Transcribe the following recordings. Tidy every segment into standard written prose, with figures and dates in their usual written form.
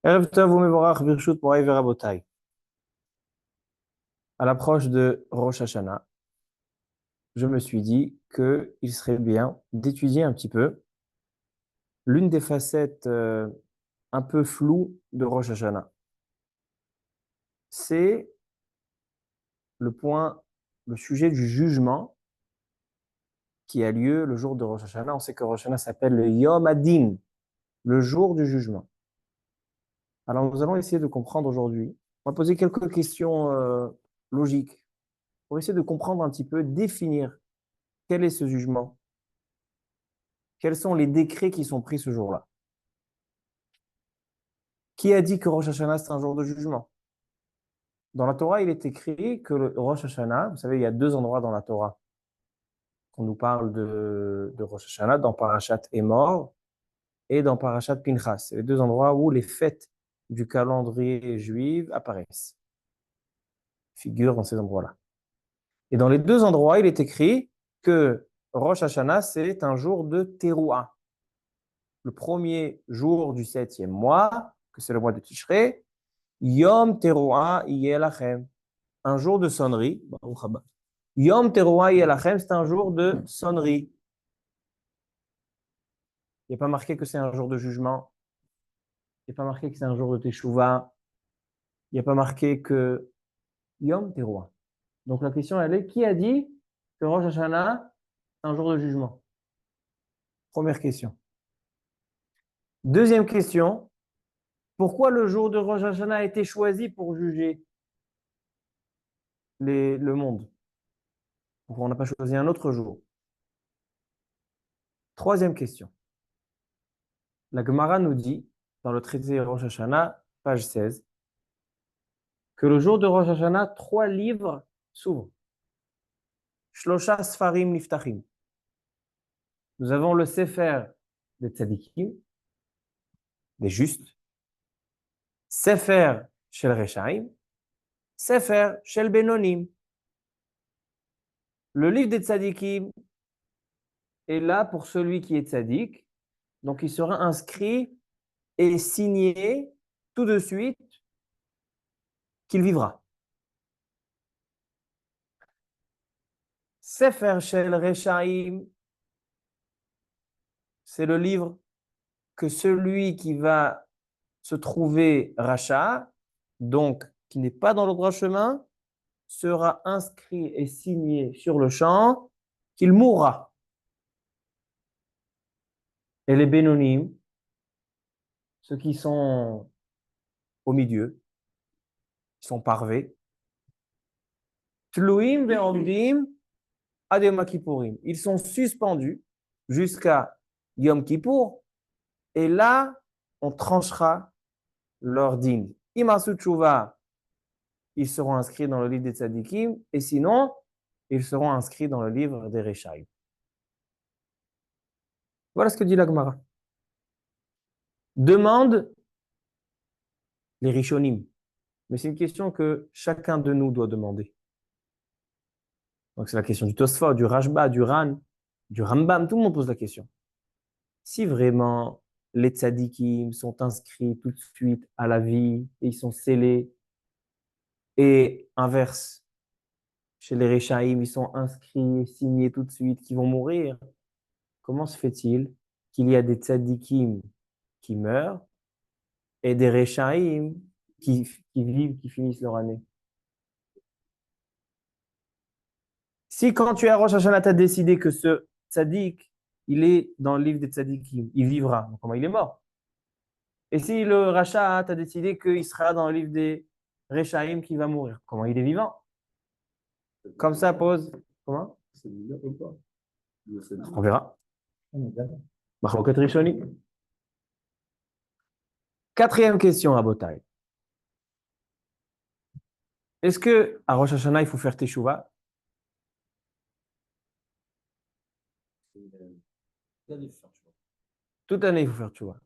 Erev Tov u'mevorach birshut morai verabotai. À l'approche de Rosh Hashanah, je me suis dit qu'il serait bien d'étudier un petit peu l'une des facettes un peu floues de Rosh Hashanah. C'est le sujet du jugement qui a lieu le jour de Rosh Hashanah. On sait que Rosh Hashanah s'appelle le Yom Hadin, le jour du jugement. Alors nous allons essayer de comprendre aujourd'hui. On va poser quelques questions logiques pour essayer de comprendre un petit peu, définir quel est ce jugement. Quels sont les décrets qui sont pris ce jour-là? Qui a dit que Rosh Hashanah, c'est un jour de jugement? Dans la Torah, il est écrit que le Rosh Hashanah, vous savez, il y a deux endroits dans la Torah qu'on nous parle de Rosh Hashanah, dans Parashat Emor et dans Parashat Pinchas. C'est les deux endroits où les fêtes du calendrier juif apparaissent, figurent dans ces endroits-là. Et dans les deux endroits, il est écrit que Rosh Hashanah, c'est un jour de Teruah. Le premier jour du 7e mois, que c'est le mois de Tishrei, Yom Teruah Yelachem, un jour de sonnerie. Baruch haba. Yom Teruah Yelachem, c'est un jour de sonnerie. Il n'y a pas marqué que c'est un jour de jugement. Il n'y a pas marqué que c'est un jour de Teshuvah. Il n'y a pas marqué que Yom Teruah. Donc la question, elle est, qui a dit que Rosh Hashanah, c'est un jour de jugement? Première question. Deuxième question, pourquoi le jour de Rosh Hashanah a été choisi pour juger le monde? Pourquoi on n'a pas choisi un autre jour? Troisième question. La Gemara nous dit, dans le traité Rosh Hashanah, page 16, que le jour de Rosh Hashanah, 3 livres s'ouvrent. Shlosha Sfarim Niftachim. Nous avons le Sefer des Tzadikim, des justes, Sefer Shel Reshaim, Sefer Shel Benonim. Le livre des Tzadikim est là pour celui qui est Tzadik, donc il sera inscrit et signé tout de suite qu'il vivra. Sefer Shel Reshaim, c'est le livre que celui qui va se trouver Racha, donc qui n'est pas dans le droit chemin, sera inscrit et signé sur le champ qu'il mourra. Et les Bénonim, ceux qui sont au milieu, qui sont parvés, Tluim ve'omdim ad Yom Kippourim. Ils sont suspendus jusqu'à Yom Kippour, et là, on tranchera leur dîme. Imasu Tshuva, ils seront inscrits dans le livre des Tzadikim, et sinon, ils seront inscrits dans le livre des Rechaïm. Voilà ce que dit la Gemara. Demande les Rishonim. Mais c'est une question que chacun de nous doit demander. Donc c'est la question du Tosfot, du Rashba, du Ran, du Rambam, tout le monde pose la question. Si vraiment les tzadikim sont inscrits tout de suite à la vie et ils sont scellés, et inverse, chez les Rechaïm, ils sont inscrits et signés tout de suite, qu'ils vont mourir, comment se fait-il qu'il y a des tzadikim qui meurent et des Rechaïm qui vivent, qui finissent leur année? Si quand tu es à Rosh Hashanah, tu as décidé que ce tzaddik, il est dans le livre des tzaddikim, il vivra, donc comment il est mort? Et si le Racha, tu as décidé qu'il sera dans le livre des Rechaim qui va mourir, comment il est vivant? Comme ça pose. Comment? On verra. Machloket Rishoni. Quatrième question, Rabotai. Est-ce que à Rosh Hashanah, il faut faire Teshuvah? Toute année, il faut faire Teshuvah.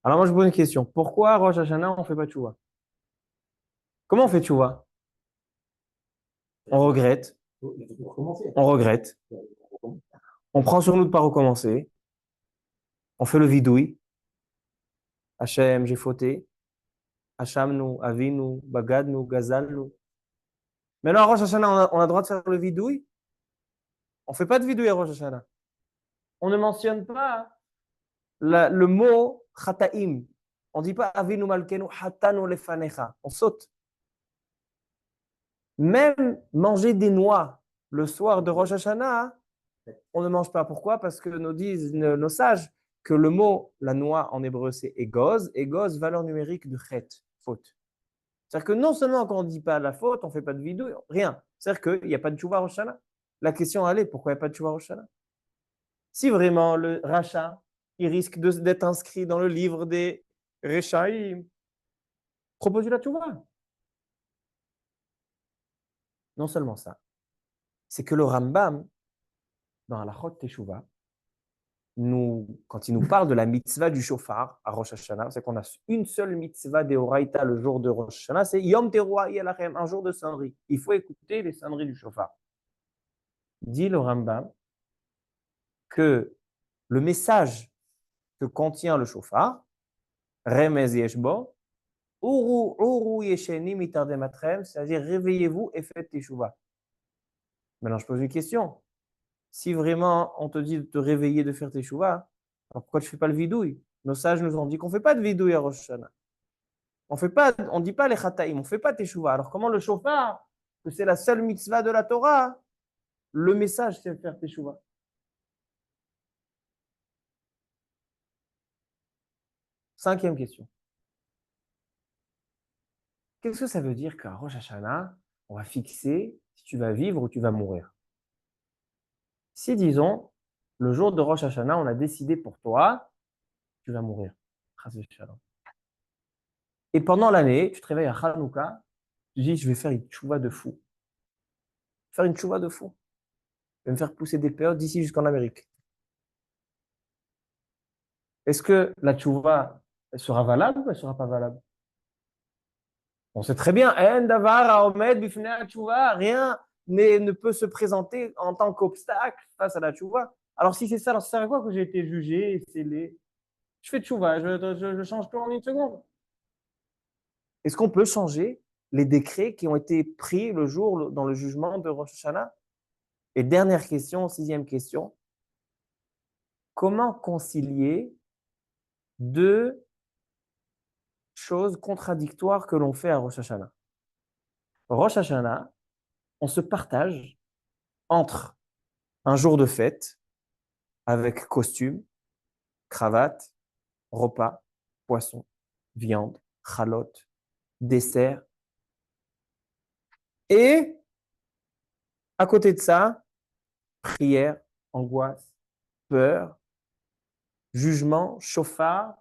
Alors moi, je pose une question. Pourquoi à Rosh Hashanah, on ne fait pas Teshuvah? Comment on fait Teshuvah? On regrette. On regrette. On prend sur nous de ne pas recommencer. On fait le vidouille. Hachem, j'ai fauté. Hachamnu, Avinu, Bagadnu, Gazalnu. Maintenant, à Rosh Hashanah, on a le droit de faire le vidouille. On ne fait pas de vidouille à Rosh Hashanah. On ne mentionne pas le mot chataim. On ne dit pas Avinu Malkenu, Hatanu Lefanecha. On saute. Même manger des noix le soir de Rosh Hashanah, on ne mange pas. Pourquoi? Parce que nous disent nos sages que le mot, la noix en hébreu, c'est égoz. Égoz, valeur numérique de chet, faute. C'est-à-dire que non seulement quand on ne dit pas la faute, on ne fait pas de vidouille, rien. C'est-à-dire qu'il n'y a pas de tchouva Rosh Hashanah. La question, elle est, pourquoi il n'y a pas de tchouva Rosh Hashanah? Si vraiment le rachat, il risque d'être inscrit dans le livre des Rechaïm, propose la tchouva. Non seulement ça, c'est que le Rambam, dans la Chot Teshuvah, quand il nous parle de la mitzvah du shofar à Rosh Hashanah, c'est qu'on a une seule mitzvah de Horaïta le jour de Rosh Hashanah, c'est Yom Teruah Yelachem, un jour de sonnerie. Il faut écouter les sonneries du shofar. Dit le Rambam que le message que contient le shofar, Remez Yeshbo, Uru Yesheni Mitardem Atrem, c'est-à-dire réveillez-vous et faites Teshuvah. Maintenant, je pose une question. Si vraiment on te dit de te réveiller, de faire Teshuvah, alors pourquoi tu ne fais pas le vidouille? Nos sages nous ont dit qu'on ne fait pas de vidouille à Rosh Hashanah. On ne dit pas les chataïm, on ne fait pas Teshuvah. Alors comment le shofar, que c'est la seule mitzvah de la Torah, le message c'est de faire Teshuvah? Cinquième question. Qu'est-ce que ça veut dire qu'à Rosh Hashanah, on va fixer si tu vas vivre ou tu vas mourir? Si, disons, le jour de Rosh Hashanah, on a décidé pour toi, tu vas mourir. Et pendant l'année, tu te réveilles à Hanouka, tu dis, je vais faire une tchouva de fou. Faire une tchouva de fou. Je vais me faire pousser des périodes d'ici jusqu'en Amérique. Est-ce que la tchouva elle sera valable ou elle ne sera pas valable? On sait très bien, rien ne peut se présenter en tant qu'obstacle face à la tchouva. Alors si c'est ça, alors ça sert à quoi que j'ai été jugé, scellé? Je fais tchouva, je change tout en une seconde. Est-ce qu'on peut changer les décrets qui ont été pris le jour dans le jugement de Rosh Hashanah? Et dernière question, sixième question, comment concilier deux choses contradictoires que l'on fait à Rosh Hashanah? Rosh Hashanah, on se partage entre un jour de fête avec costume, cravate, repas, poisson, viande, chalote, dessert. Et à côté de ça, prière, angoisse, peur, jugement, chauffard.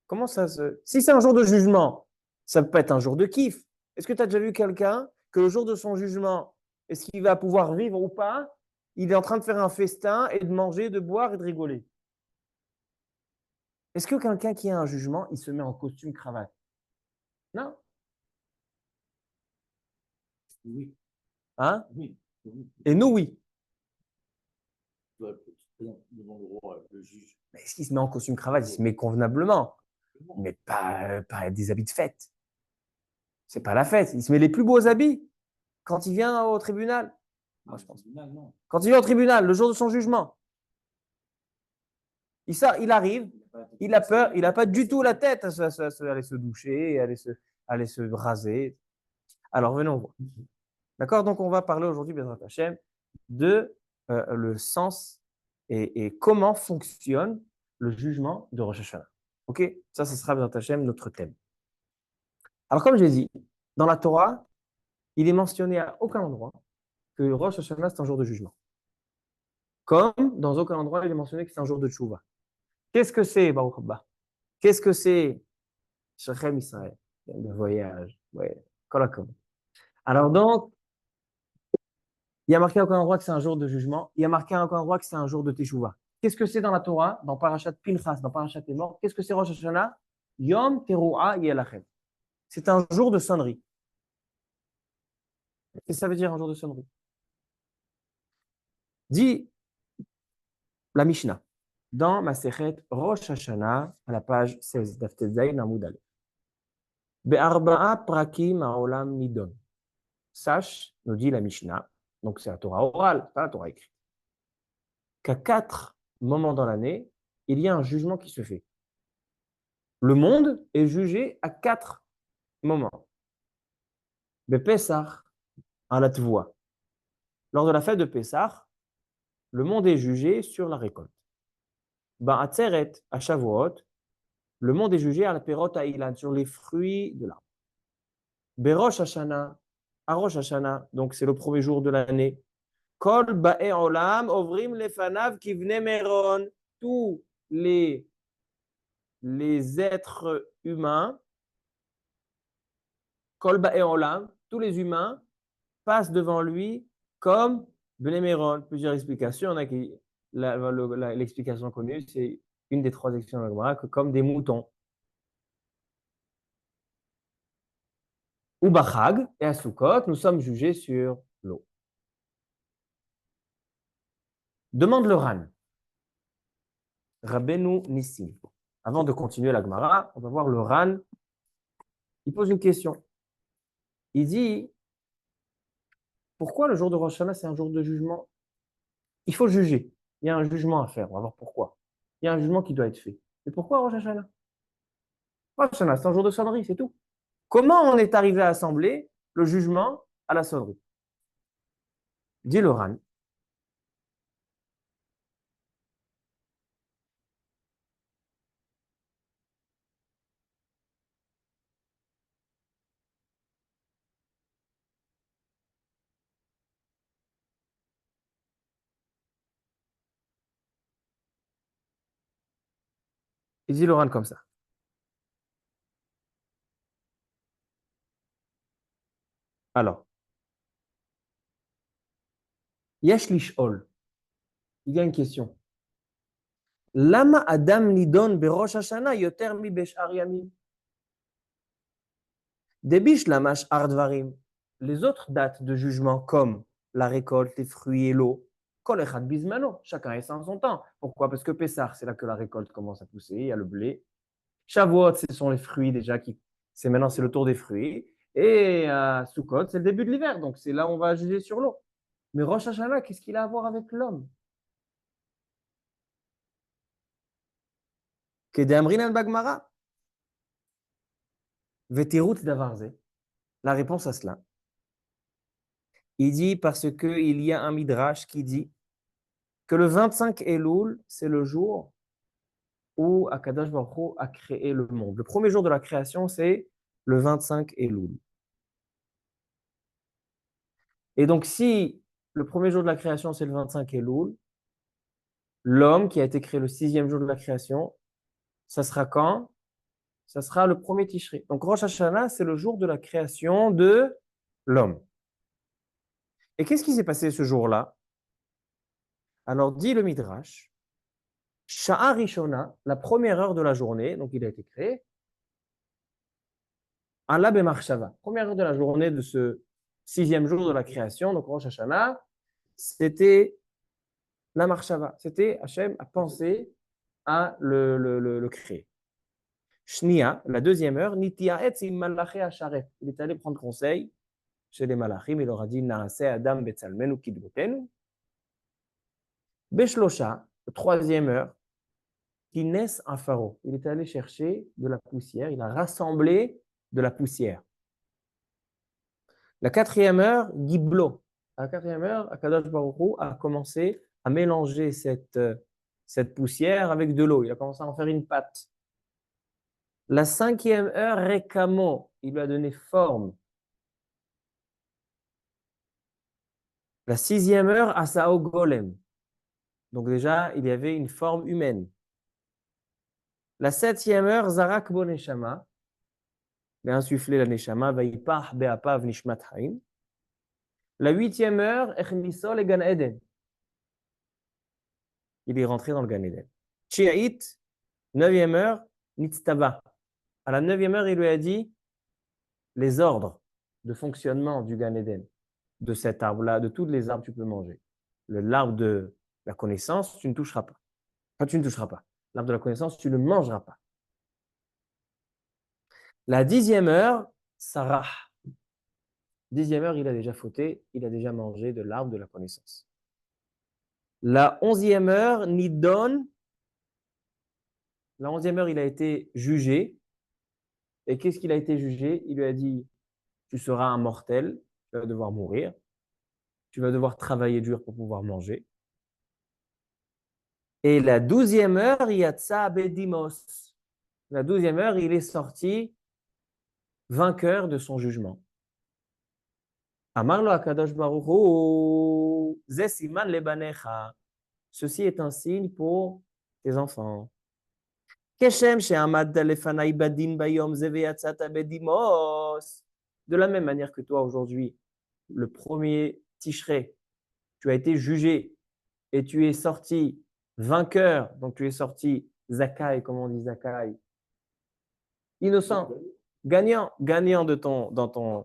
Comment ça se... Si c'est un jour de jugement, ça peut être un jour de kiff. Est-ce que tu as déjà vu quelqu'un que le jour de son jugement, est-ce qu'il va pouvoir vivre ou pas? Il est en train de faire un festin et de manger, de boire et de rigoler. Est-ce que quelqu'un qui a un jugement, il se met en costume cravate? Non. Oui. Hein? Oui. Et nous, oui. Devant le roi, le juge. Mais est-ce qu'il se met en costume cravate? Il se met convenablement, mais pas des habits de fête. C'est pas la fête. Il se met les plus beaux habits quand il vient au tribunal. Moi, je pense. Quand il vient au tribunal, le jour de son jugement, il arrive, il a peur, il n'a pas du tout la tête à aller se doucher, aller se raser. Alors, venons voir. D'accord? Donc, on va parler aujourd'hui, Bezrat Hashem, de le sens et comment fonctionne le jugement de Rosh Hashanah. OK? Ça, ce sera, Bezrat Hashem, notre thème. Alors, comme j'ai dit, dans la Torah, il est mentionné à aucun endroit que Rosh Hashanah, c'est un jour de jugement. Comme dans aucun endroit, il est mentionné que c'est un jour de tchouva. Qu'est-ce que c'est, Baruch Haba? Qu'est-ce que c'est, Shechem Israël? Le voyage. Ouais, Kolakom. Alors donc, il y a marqué à aucun endroit que c'est un jour de jugement. Il y a marqué à aucun endroit que c'est un jour de teshuvah. Qu'est-ce que c'est dans la Torah, dans Parashat Pinchas, dans Parashat Emor? Qu'est-ce que c'est Rosh Hashanah? Yom Teruah Yelachem. C'est un jour de sonnerie. Qu'est-ce que ça veut dire un jour de sonnerie? Dit la Mishnah. dans Masechet Rosh Hashanah, à la page 16, Daftet Zayin Amud Aleph. Be'arba'a prakim ha'olam nidon. Sache, nous dit la Mishnah, donc c'est la Torah orale, pas la Torah écrite, qu'à 4 moments dans l'année, il y a un jugement qui se fait. Le monde est jugé à 4 moments. Be'pesach, à la Tvoua. Lors de la fête de Pessah, le monde est jugé sur la récolte. Ba'atzeret, à Shavuot, le monde est jugé à la Perot Ha'ilan, sur les fruits de l'arbre. Berosh Hashanah, à Rosh Hashanah, donc c'est le premier jour de l'année. Kol ba'e olam ovrim lefanav kivne meron. Tous les êtres humains, Kol ba'e olam, tous les humains passent devant lui comme Bnei Meron. Plusieurs explications. On a qui, l'explication connue, c'est une des 3 explications de la Gemara, que comme des moutons. Ou Bachag et à Sukkot, nous sommes jugés sur l'eau. Demande le Ran. Rabbeinu Nissim. Avant de continuer la Gemara, on va voir le Ran. Il pose une question. Il dit, pourquoi le jour de Rosh Hashanah, c'est un jour de jugement? Il faut juger. Il y a un jugement à faire. On va voir pourquoi. Il y a un jugement qui doit être fait. Et pourquoi Rosh Hashanah? Rosh Hashanah, c'est un jour de sonnerie, c'est tout. Comment on est arrivé à assembler le jugement à la sonnerie? Dit le Ran. Il dit le Ran comme ça. Alors, Yesh lish'ol. Il y a une question. Lama Adam nidon berosh Hashanah yoter mi beshar yamim. Debish lamash ardvarim. Les autres dates de jugement, comme la récolte, les fruits et l'eau, kol echad bizmano, chacun est sans son temps. Pourquoi? Parce que Pessah, c'est là que la récolte commence à pousser, il y a le blé. Shavuot, ce sont les fruits déjà c'est maintenant c'est le tour des fruits. Et Sukkot, c'est le début de l'hiver, donc c'est là où on va juger sur l'eau. Mais Rosh Hashanah, qu'est-ce qu'il a à voir avec l'homme? Kedamrinan bagmara. Vetirut davarze. La réponse à cela. Il dit parce qu'il y a un midrash qui dit que le 25 Elul, c'est le jour où Akadosh Baruch Hu a créé le monde. Le premier jour de la création, c'est le 25 Elul. Et donc, si le premier jour de la création, c'est le 25 Elul, l'homme qui a été créé le 6e jour de la création, ça sera quand? Ça sera le premier Tishri. Donc, Rosh Hashanah, c'est le jour de la création de l'homme. Et qu'est-ce qui s'est passé ce jour-là? Alors, dit le Midrash, Sha'a Rishona, la première heure de la journée, donc il a été créé, Allah Bemarshava, première heure de la journée de ce 6e jour de la création, donc Rosh Hashanah, c'était la Marshava, c'était Hachem a pensé à le créer. Shnia, la 2e heure, Nitiaetz im malaché Hasharet, il est allé prendre conseil chez les malachim, il leur a dit Naase Adam Betzalmenu Kidbotenu. Beshlosha, la 3e heure, qui naissent un pharaon. Il est allé chercher de la poussière, il a rassemblé de la poussière. La 4e heure, Giblo. À la 4e heure, Akadosh Baruch Hu a commencé à mélanger cette poussière avec de l'eau. Il a commencé à en faire une pâte. La 5e heure, Rekamo. Il lui a donné forme. La 6e heure, Asao Golem. Donc déjà, il y avait une forme humaine. La 7e heure, Zarak Boneshama. Il a insufflé la Neshama, Vaipah Be'apav Nishmat Haim. La 8e heure, Echnisol et Gan Eden. Il est rentré dans le Gan Eden. Chia'it, 9e heure, Nitztaba. À la 9e heure, il lui a dit les ordres de fonctionnement du Gan Eden, de cet arbre-là, de tous les arbres que tu peux manger. L'arbre de la connaissance, tu ne toucheras pas. Enfin, tu ne toucheras pas. L'arbre de la connaissance, tu ne mangeras pas. La 10e heure, Sarah. 10e heure, il a déjà fauté, il a déjà mangé de l'arbre de la connaissance. La 11e heure, Nidon. La 11e heure, il a été jugé. Et qu'est-ce qu'il a été jugé? Il lui a dit, tu seras un mortel, tu vas devoir mourir, tu vas devoir travailler dur pour pouvoir manger. Et la 12e heure, Yatsa Bedimos. La 12e heure, il est sorti vainqueur de son jugement. Amarlo Akadosh Baruch Hu, Ze siman lebanecha. Ceci est un signe pour tes enfants. Keshem she'amad lefanai badin bayom ze veyatzata bedimos. De la même manière que toi aujourd'hui, le premier Tishrei, tu as été jugé et tu es sorti vainqueur, donc tu es sorti Zakai, comme on dit Zakai, innocent, gagnant, gagnant dans ton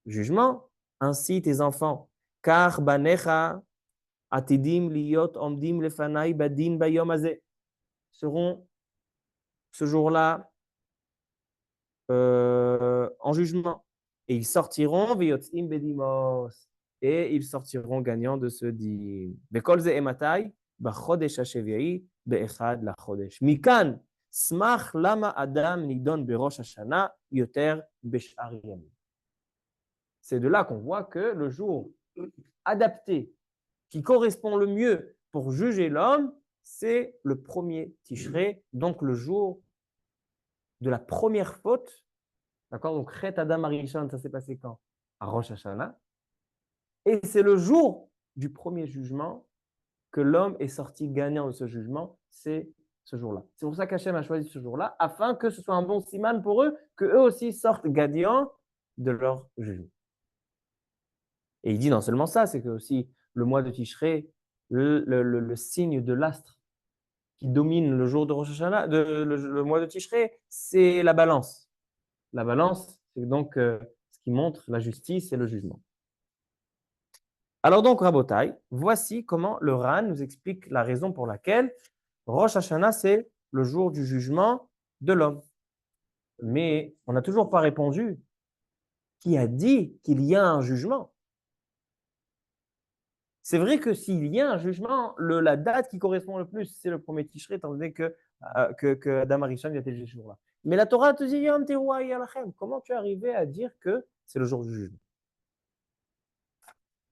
jugement, ainsi tes enfants. Car banecha atidim liot omdim lefanai badin bayom azeh seront ce jour-là en jugement. Et ils sortiront veyotzim bedimos et ils sortiront gagnants de ce din. Bekol ze ematai bachodesh hashevi'i be'echad lachodesh. Mikan smach lama adam nidon berosh hashana yoter beshar yamim. C'est de là qu'on voit que le jour adapté, qui correspond le mieux pour juger l'homme, c'est le premier Tishrei, donc le jour de la première faute. D'accord? Donc, Chet Adam Arishon, ça s'est passé quand? À Rosh Hashanah. Et c'est le jour du premier jugement que l'homme est sorti gagnant de ce jugement, c'est ce jour-là. C'est pour ça qu'Hachem a choisi ce jour-là, afin que ce soit un bon siman pour eux, qu'eux aussi sortent gagnants de leur jugement. Et il dit non seulement ça, c'est que aussi le mois de Tishrei, le signe de l'astre qui domine le jour de Rosh Hashanah, le mois de Tishrei, c'est la balance. La balance, c'est donc ce qui montre la justice et le jugement. Alors donc, Rabotai, voici comment le Ran nous explique la raison pour laquelle Rosh Hashanah, c'est le jour du jugement de l'homme. Mais on n'a toujours pas répondu qui a dit qu'il y a un jugement. C'est vrai que s'il y a un jugement, la date qui correspond le plus, c'est le premier Tishrei, étant donné que Adam Arishon a été jugé ce jour-là. Mais la Torah te dit Yom Teruah Yalachem. Comment tu es arrivé à dire que c'est le jour du jugement?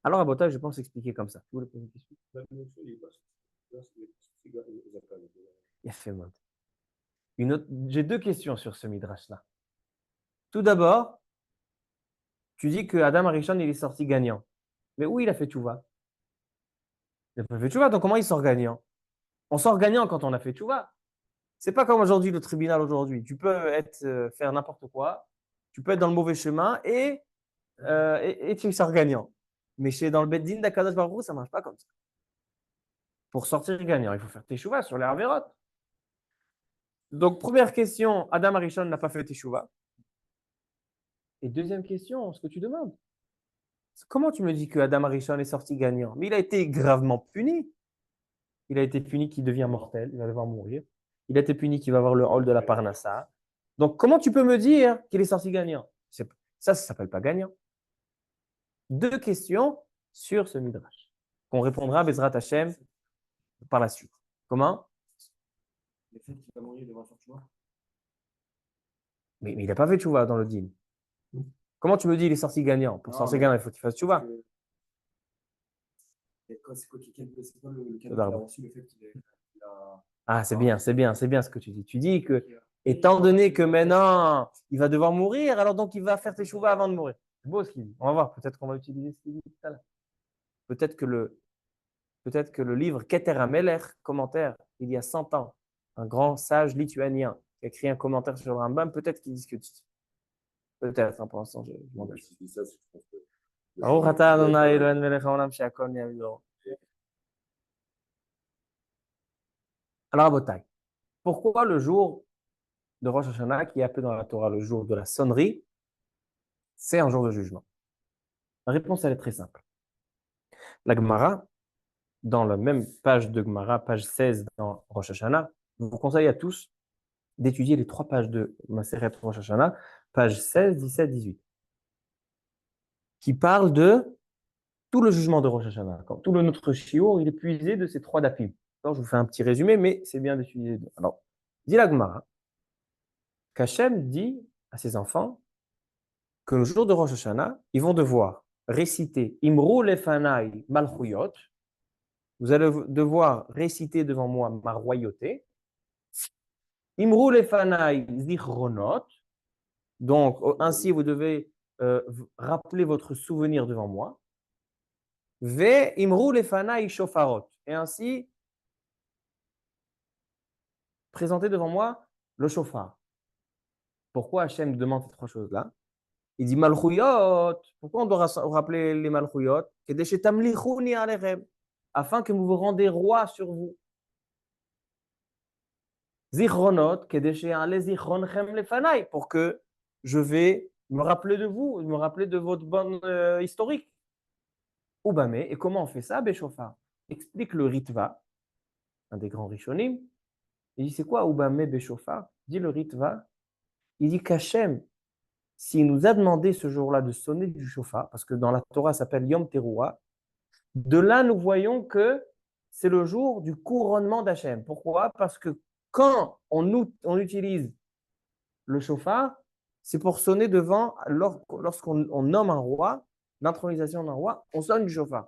Alors, à Botage, je pense expliquer comme ça. Tu voulais poser une question? Il a fait moi. J'ai deux questions sur ce midrash-là. Tout d'abord, tu dis que Adam Arishon, il est sorti gagnant. Mais où il a fait tchouva? Il n'a pas fait tchouva, donc comment il sort gagnant? On sort gagnant quand on a fait tchouva. C'est pas comme aujourd'hui, le tribunal aujourd'hui. Tu peux faire n'importe quoi, tu peux être dans le mauvais chemin et tu sors gagnant. Mais dans le Beddin d'Akadosh Baruch Hu, ça ne marche pas comme ça. Pour sortir gagnant, il faut faire teshuva sur les Averot. Donc, première question, Adam Arishon n'a pas fait teshuva. Et deuxième question, ce que tu demandes, comment tu me dis que Adam Arishon est sorti gagnant? Mais il a été gravement puni. Il a été puni qu'il devient mortel, il va devoir mourir. Il a été puni qu'il va avoir le hall de la Parnassa. Donc, comment tu peux me dire qu'il est sorti gagnant? Ça ne s'appelle pas gagnant. Deux questions sur ce midrash qu'on répondra à Bezrat Hashem par la suite. Comment? Le fait qu'il va mourir devant faire tchouva. Mais il n'a pas fait tchouva dans le din. Comment tu me dis qu'il est sorti gagnant? Pour sortir gagnant, il faut qu'il fasse tchouva. C'est quoi le cadeau qu'il a reçu, le fait qu'il a... Ah, c'est bien ce que tu dis. Tu dis que, étant donné que maintenant, il va devoir mourir, alors donc il va faire teshuva avant de mourir. C'est beau ce qu'il dit. On va voir, peut-être qu'on va utiliser ce qu'il dit tout à l'heure. Peut-être que le livre Keter HaMelech, commentaire, il y a 100 ans, un grand sage lituanien qui a écrit un commentaire sur le Rambam, peut-être qu'il discute. Peut-être, pour l'instant, je m'engage. Si je dis ça, c'est que je pense que... Alors, Botaï, pourquoi le jour de Rosh Hashanah, qui est appelé dans la Torah le jour de la sonnerie, c'est un jour de jugement? La réponse, elle est très simple. La Gemara, dans la même page de Gemara, page 16 dans Rosh Hashanah. Je vous conseille à tous d'étudier les 3 pages de Maseret Rosh Hashanah, pages 16, 17, 18, qui parlent de tout le jugement de Rosh Hashanah. Tout notre shiur, il est puisé de ces 3 dapim. Alors, je vous fais un petit résumé, mais c'est bien d'étudier les deux. Alors, dit la Gemara, qu'Hachem dit à ses enfants que le jour de Rosh Hashanah, ils vont devoir réciter Imru lefanai malchuyot. Vous allez devoir réciter devant moi ma royauté. Imru lefanai zichronot. Donc, ainsi, vous devez rappeler votre souvenir devant moi. Ve imru lefanai shofarot. Et ainsi, présenter devant moi le shofar. Pourquoi Hachem demande ces 3 choses-là? Il dit malchuyot. Pourquoi on doit rappeler les malchuyot? Afin que vous vous rendez roi sur vous. Zichronot, pour que je vais me rappeler de vous, me rappeler de votre bonne historique. Oubame, et comment on fait ça, Béchofar? Explique le Ritva, un des grands Rishonim. Il dit c'est quoi Oubame Béchofar? Dit le Ritva, il dit qu'Hachem, s'il nous a demandé ce jour-là de sonner du chauffard, parce que dans la Torah ça s'appelle Yom Teruah, de là nous voyons que c'est le jour du couronnement d'Hachem. Pourquoi? Parce que quand on utilise le chauffard, c'est pour sonner devant, lorsqu'on nomme un roi, l'intronisation d'un roi, on sonne du chauffard.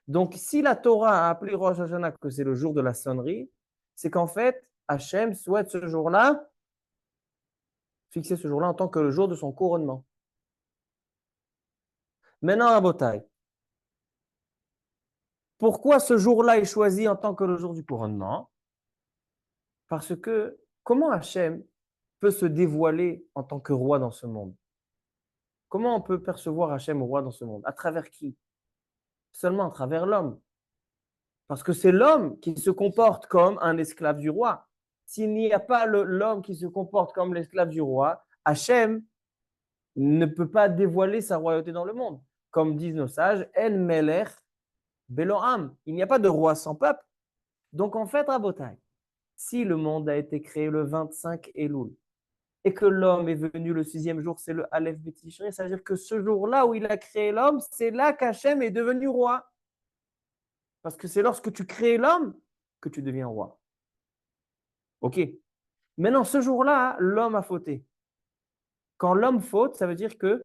Donc, si la Torah a appelé Rosh Hashanah que c'est le jour de la sonnerie, c'est qu'en fait, Hachem souhaite ce jour-là, fixer ce jour-là en tant que le jour de son couronnement. Maintenant, à Botaï, pourquoi ce jour-là est choisi en tant que le jour du couronnement? Parce que comment Hachem peut se dévoiler en tant que roi dans ce monde? Comment on peut percevoir Hachem roi dans ce monde? À travers qui? Seulement à travers l'homme. Parce que c'est l'homme qui se comporte comme un esclave du roi. S'il n'y a pas l'homme qui se comporte comme l'esclave du roi, Hachem ne peut pas dévoiler sa royauté dans le monde. Comme disent nos sages, En Melech Beloam. Il n'y a pas de roi sans peuple. Donc en fait, Rabotai, si le monde a été créé le 25 Elul et que l'homme est venu le 6e jour, c'est le Aleph Betishri, c'est-à-dire que ce jour-là où il a créé l'homme, c'est là qu'Hachem est devenu roi. Parce que c'est lorsque tu crées l'homme que tu deviens roi. Ok. Maintenant, ce jour-là, l'homme a fauté. Quand l'homme faute, ça veut dire que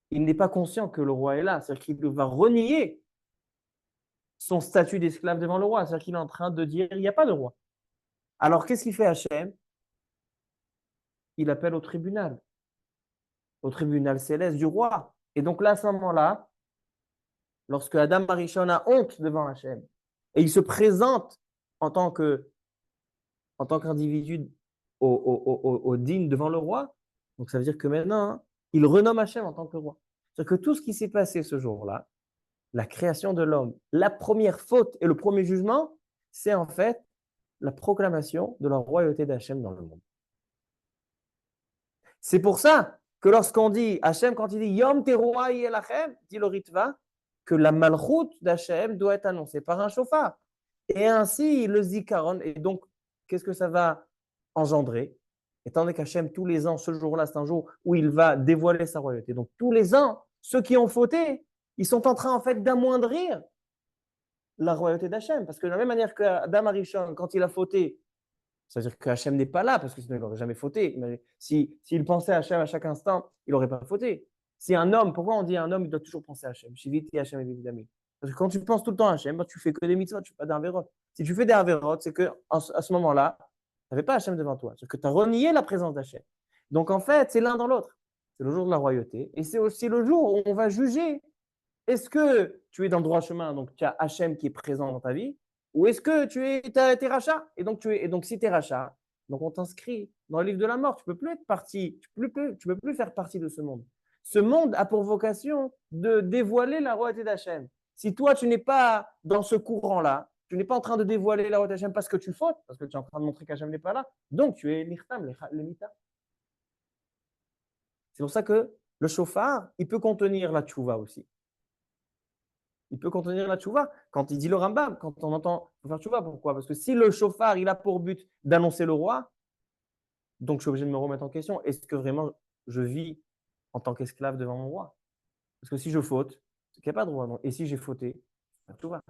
il n'est pas conscient que le roi est là. C'est-à-dire qu'il va renier son statut d'esclave devant le roi. C'est-à-dire qu'il est en train de dire il n'y a pas de roi. Alors, qu'est-ce qu'il fait Hachem? Il appelle au tribunal céleste du roi. Et donc là, à ce moment-là, lorsque Adam Arishon a honte devant Hachem, et il se présente en tant qu'individu au digne devant le roi, donc ça veut dire que maintenant, il renomme Hachem en tant que roi. C'est-à-dire que tout ce qui s'est passé ce jour-là, la création de l'homme, la première faute et le premier jugement, c'est en fait la proclamation de la royauté d'Hachem dans le monde. C'est pour ça que lorsqu'on dit Hachem, quand il dit Yom Teruah Yelachem, dit le Ritva, que la malchoute d'Hachem doit être annoncée par un chauffard. Et ainsi, le Zikaron. Et donc, qu'est-ce que ça va engendrer? Étant donné qu'Hachem, tous les ans, ce jour-là, c'est un jour où il va dévoiler sa royauté. Donc, tous les ans, ceux qui ont fauté, ils sont en train, en fait, d'amoindrir la royauté d'Hachem. Parce que de la même manière qu'Adam Arishon, quand il a fauté, c'est-à-dire que Hachem n'est pas là, parce que sinon il n'aurait jamais fauté. Mais s'il pensait à Hachem à chaque instant, il n'aurait pas fauté. Si un homme, pourquoi on dit un homme, il doit toujours penser à Hachem? Shiviti Hachem évidemment. Parce que quand tu penses tout le temps à Hachem, ben, tu fais que des mitzvot, tu fais pas d'Averot. Si tu fais des Averot, c'est qu'à ce moment-là, tu n'avais pas Hachem devant toi. C'est que tu as renié la présence d'Hachem. Donc en fait, c'est l'un dans l'autre. C'est le jour de la royauté. Et c'est aussi le jour où on va juger. Est-ce que tu es dans le droit chemin, donc tu as Hachem qui est présent dans ta vie, ou est-ce que tu es rachat? Et donc si tu es rachat, donc on t'inscrit dans le livre de la mort. Tu peux plus être partie, tu peux plus faire partie de ce monde. Ce monde a pour vocation de dévoiler la royauté d'Hachem. Si toi, tu n'es pas dans ce courant-là, tu n'es pas en train de dévoiler la royauté d'Hachem parce que tu fautes, parce que tu es en train de montrer qu'Hachem n'est pas là, donc tu es l'irtam, l'emita. C'est pour ça que le shofar, il peut contenir la tchouva aussi. il peut contenir la tchouva. Quand il dit le Rambam, quand on entend faut faire tchouva, pourquoi? Parce que si le shofar, il a pour but d'annoncer le roi, donc je suis obligé de me remettre en question. Est-ce que vraiment je vis en tant qu'esclave devant mon roi? Parce que si je faute, c'est qu'il n'y a pas de roi. Non. Et si j'ai fauté, tout va.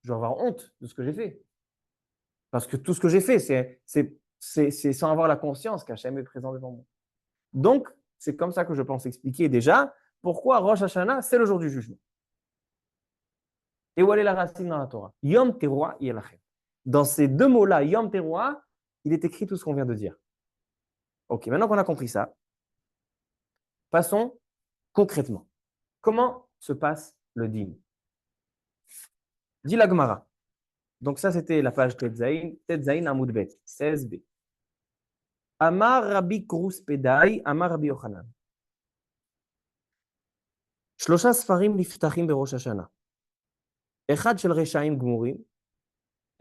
Je dois avoir honte de ce que j'ai fait. Parce que tout ce que j'ai fait, c'est sans avoir la conscience qu'Hachem est présent devant moi. Donc, c'est comme ça que je pense expliquer déjà pourquoi Rosh Hashanah, c'est le jour du jugement. Et où est la racine dans la Torah? Yom Teruah Yelachem. Dans ces deux mots-là, Yom Teruah, il est écrit tout ce qu'on vient de dire. Ok, maintenant qu'on a compris ça, passons concrètement. Comment se passe le dîme? Dit la Gemara. Donc ça, c'était la page Tetzaïn Amoud Bet, 16b. Amar Rabbi Krus Pedai, Amar Rabbi Yochanan. שלושה ספרים נפתחים בראש השנה. אחד של רשעים גמורים,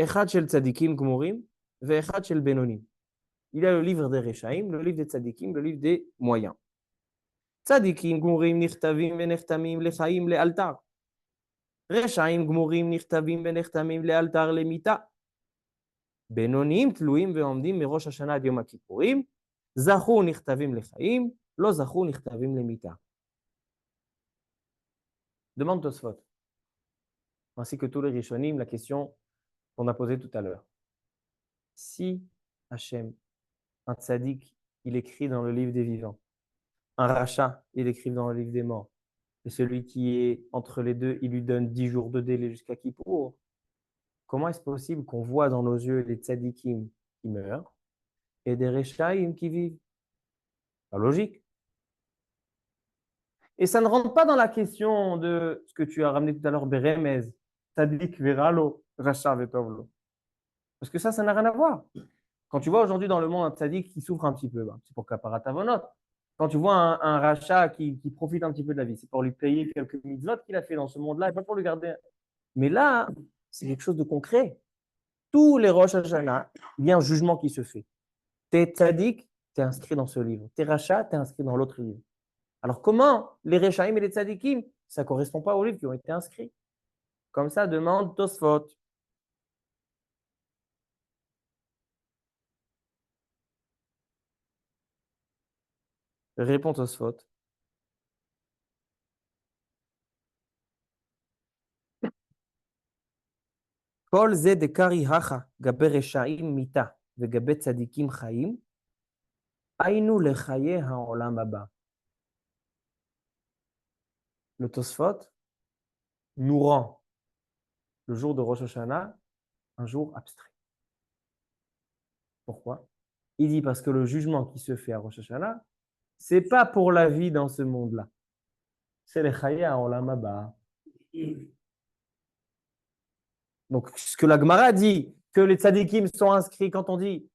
אחד של צדיקים גמורים, ואחד של בינונים. Il y a le livre des רשעים, le livre des צדיקים, le livre des moyens. צדיקים גמורים נכתבים ונחתמים לחיים לאלתר. רשעים גמורים נכתבים ונחתמים לאלתר למיתה. בינוניים תלויים ועומדים מראש השנה עד יום הכיפורים, זכו נכתבים לחיים, לא זכו נכתבים למיתה. Demande Tosfot, ainsi que tous les Rishonim, la question qu'on a posée tout à l'heure. Si Hachem, un tzaddik, il écrit dans le livre des vivants, un rachat, il écrit dans le livre des morts, et celui qui est entre les deux, il lui donne 10 jours de délai jusqu'à Kippour, comment est-ce possible qu'on voit dans nos yeux des tzaddikim qui meurent et des rechaim qui vivent? Pas logique. Et ça ne rentre pas dans la question de ce que tu as ramené tout à l'heure, Beremez, tzaddik veralo, rachat vetovlo. Parce que ça n'a rien à voir. Quand tu vois aujourd'hui dans le monde un tzaddik qui souffre un petit peu, c'est pour Kaparat Avonot. Quand tu vois un rachat qui profite un petit peu de la vie, c'est pour lui payer quelques mitzvot qu'il a fait dans ce monde-là et pas pour lui garder. Mais là, c'est quelque chose de concret. Tous les Rosh Hashanah, il y a un jugement qui se fait. T'es tzaddik, t'es inscrit dans ce livre. T'es rachat, t'es inscrit dans l'autre livre. Alors comment les rechaim et les tzaddikim, ça ne correspond pas aux livres qui ont été inscrits? Comme ça, demande Tosfot. Répond Tosfot. כל זה דקרי הכה גבי רשעים מיתה וגבי צדיקים חיים, היינו לחיי העולם הבא. Le Tosfot nous rend le jour de Rosh Hashanah un jour abstrait. Pourquoi? Il dit parce que le jugement qui se fait à Rosh Hashanah, ce n'est pas pour la vie dans ce monde-là. C'est le chaye ha'olam haba. Donc, ce que la Gemara dit, que les tzadikim sont inscrits quand on dit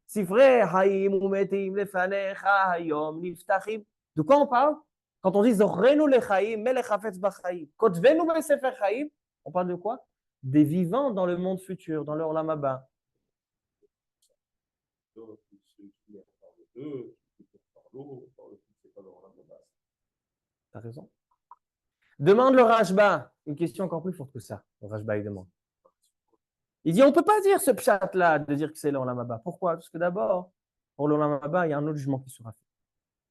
Sifrei hayim umetim lefanecha hayom niftachim. De quoi on parle? Quand on dit Zorrenu lechaim melech hafetz b'chaim, kotvenu besefer chaim, on parle de quoi? Des vivants dans le monde futur, dans leur lamaba. T'as raison. Demande le Rashba. Une question encore plus forte que ça. Le Rashba, il demande. Il dit, on ne peut pas dire ce pshat-là, de dire que c'est l'Olam Haba. Pourquoi? Parce que d'abord, pour l'Olam Haba, il y a un autre jugement qui sera fait.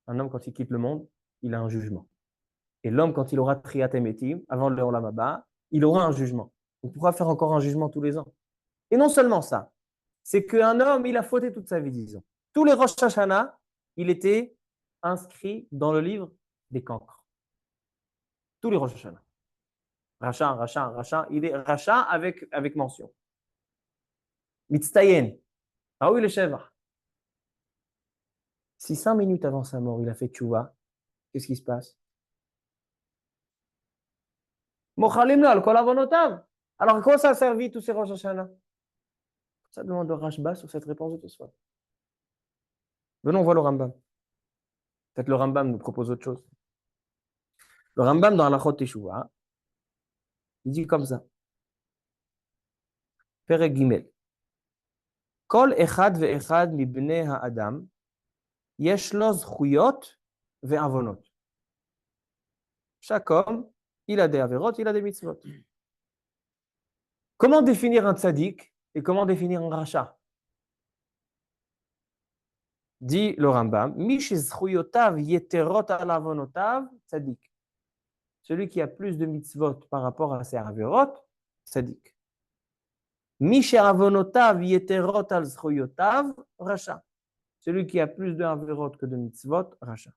Un homme, quand il quitte le monde, il a un jugement. Et l'homme, quand il aura Triat Emetim, avant l'Olam Haba, il aura un jugement. On pourra faire encore un jugement tous les ans. Et non seulement ça, c'est qu'un homme, il a fauté toute sa vie, disons. Tous les Rosh Hashanah, il était inscrit dans le livre des cancres. Tous les Rosh Hashanah. Rachat, il est rachat avec mention. Mitztayen. Ah oui, le Sheva. Si 5 minutes avant sa mort, il a fait tchouva, qu'est-ce qui se passe? Mochalim al kol avonotav. Alors, à quoi ça a servi tous ces Rosh Hashanah? Ça demande le Rashba sur cette réponse de tout soir. Venons voir le Rambam. Peut-être le Rambam nous propose autre chose. Le Rambam dans Halachot Teshuvah, il dit comme ça. Perek Gimel. Kol echad ve'echad mibnei ha'adam yesh lo zchuyot ve'avonot. Chaque homme, il a des averot, il a des mitzvot. Comment définir un tzaddik et comment définir un rachat? Dit le Rambam, Mishizchuyotav yeterot alavonotav tzaddik. Celui qui a plus de mitzvot par rapport à ses averot, tzaddik. Mishe'avonotav yeterot al zchuyotav, rachat. Celui qui a plus de averot que de mitzvot, rachat.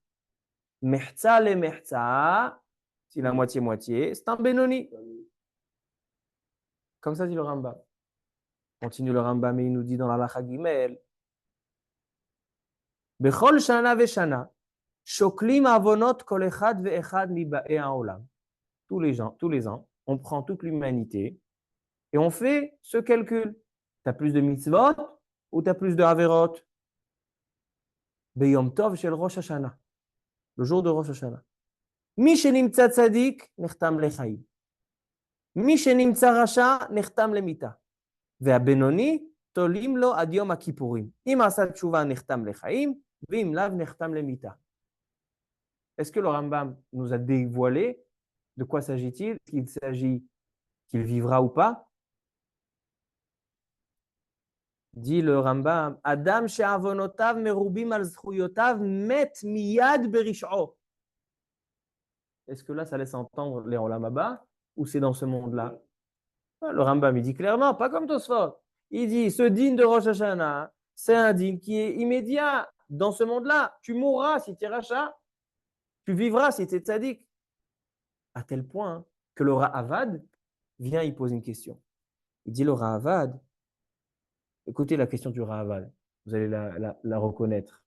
Mehza le mehza, c'est la moitié-moitié, c'est un benoni. Comme ça dit le Rambam. Continue le Rambam et il nous dit dans la Lacha Gimel, Bechol shana veshana, shoklim avonot kol echad ve'echad mibae ha'olam. Tous les ans, on prend toute l'humanité et on fait ce calcul. Tu as plus de mitzvot ou tu as plus de averot? Beyom tov shel Rosh Hashanah, le jour de Rosh Hashanah. Mi shenimtza tzadik, nechtam lechaim. Mi shenimtza rasha, nechtam lemita. והבינוני תולים לו עד יום הכיפורים. אם עשה תשובה נחתם לחיים, ואם לאו נחתם למיתה. Est-ce que le Rambam nous a dévoilé de quoi s'agit-il? Qu'il s'agit qu'il vivra ou pas? Dit le Rambam, Adam she'avonotav merubim al zchuyotav met miyad berish'o. Est-ce que là, ça laisse entendre les Olam Haba ou c'est dans ce monde-là? Le Rambam, il dit clairement, pas comme Tosfot. Il dit, ce dîn de Rosh Hashanah, c'est un dîn qui est immédiat dans ce monde-là. Tu mourras si tu es rachat, tu vivras si tu es tzaddik. À tel point que le Ra'avad vient y poser une question. Il dit, le Ra'avad, écoutez la question du Ra'avad, vous allez la reconnaître.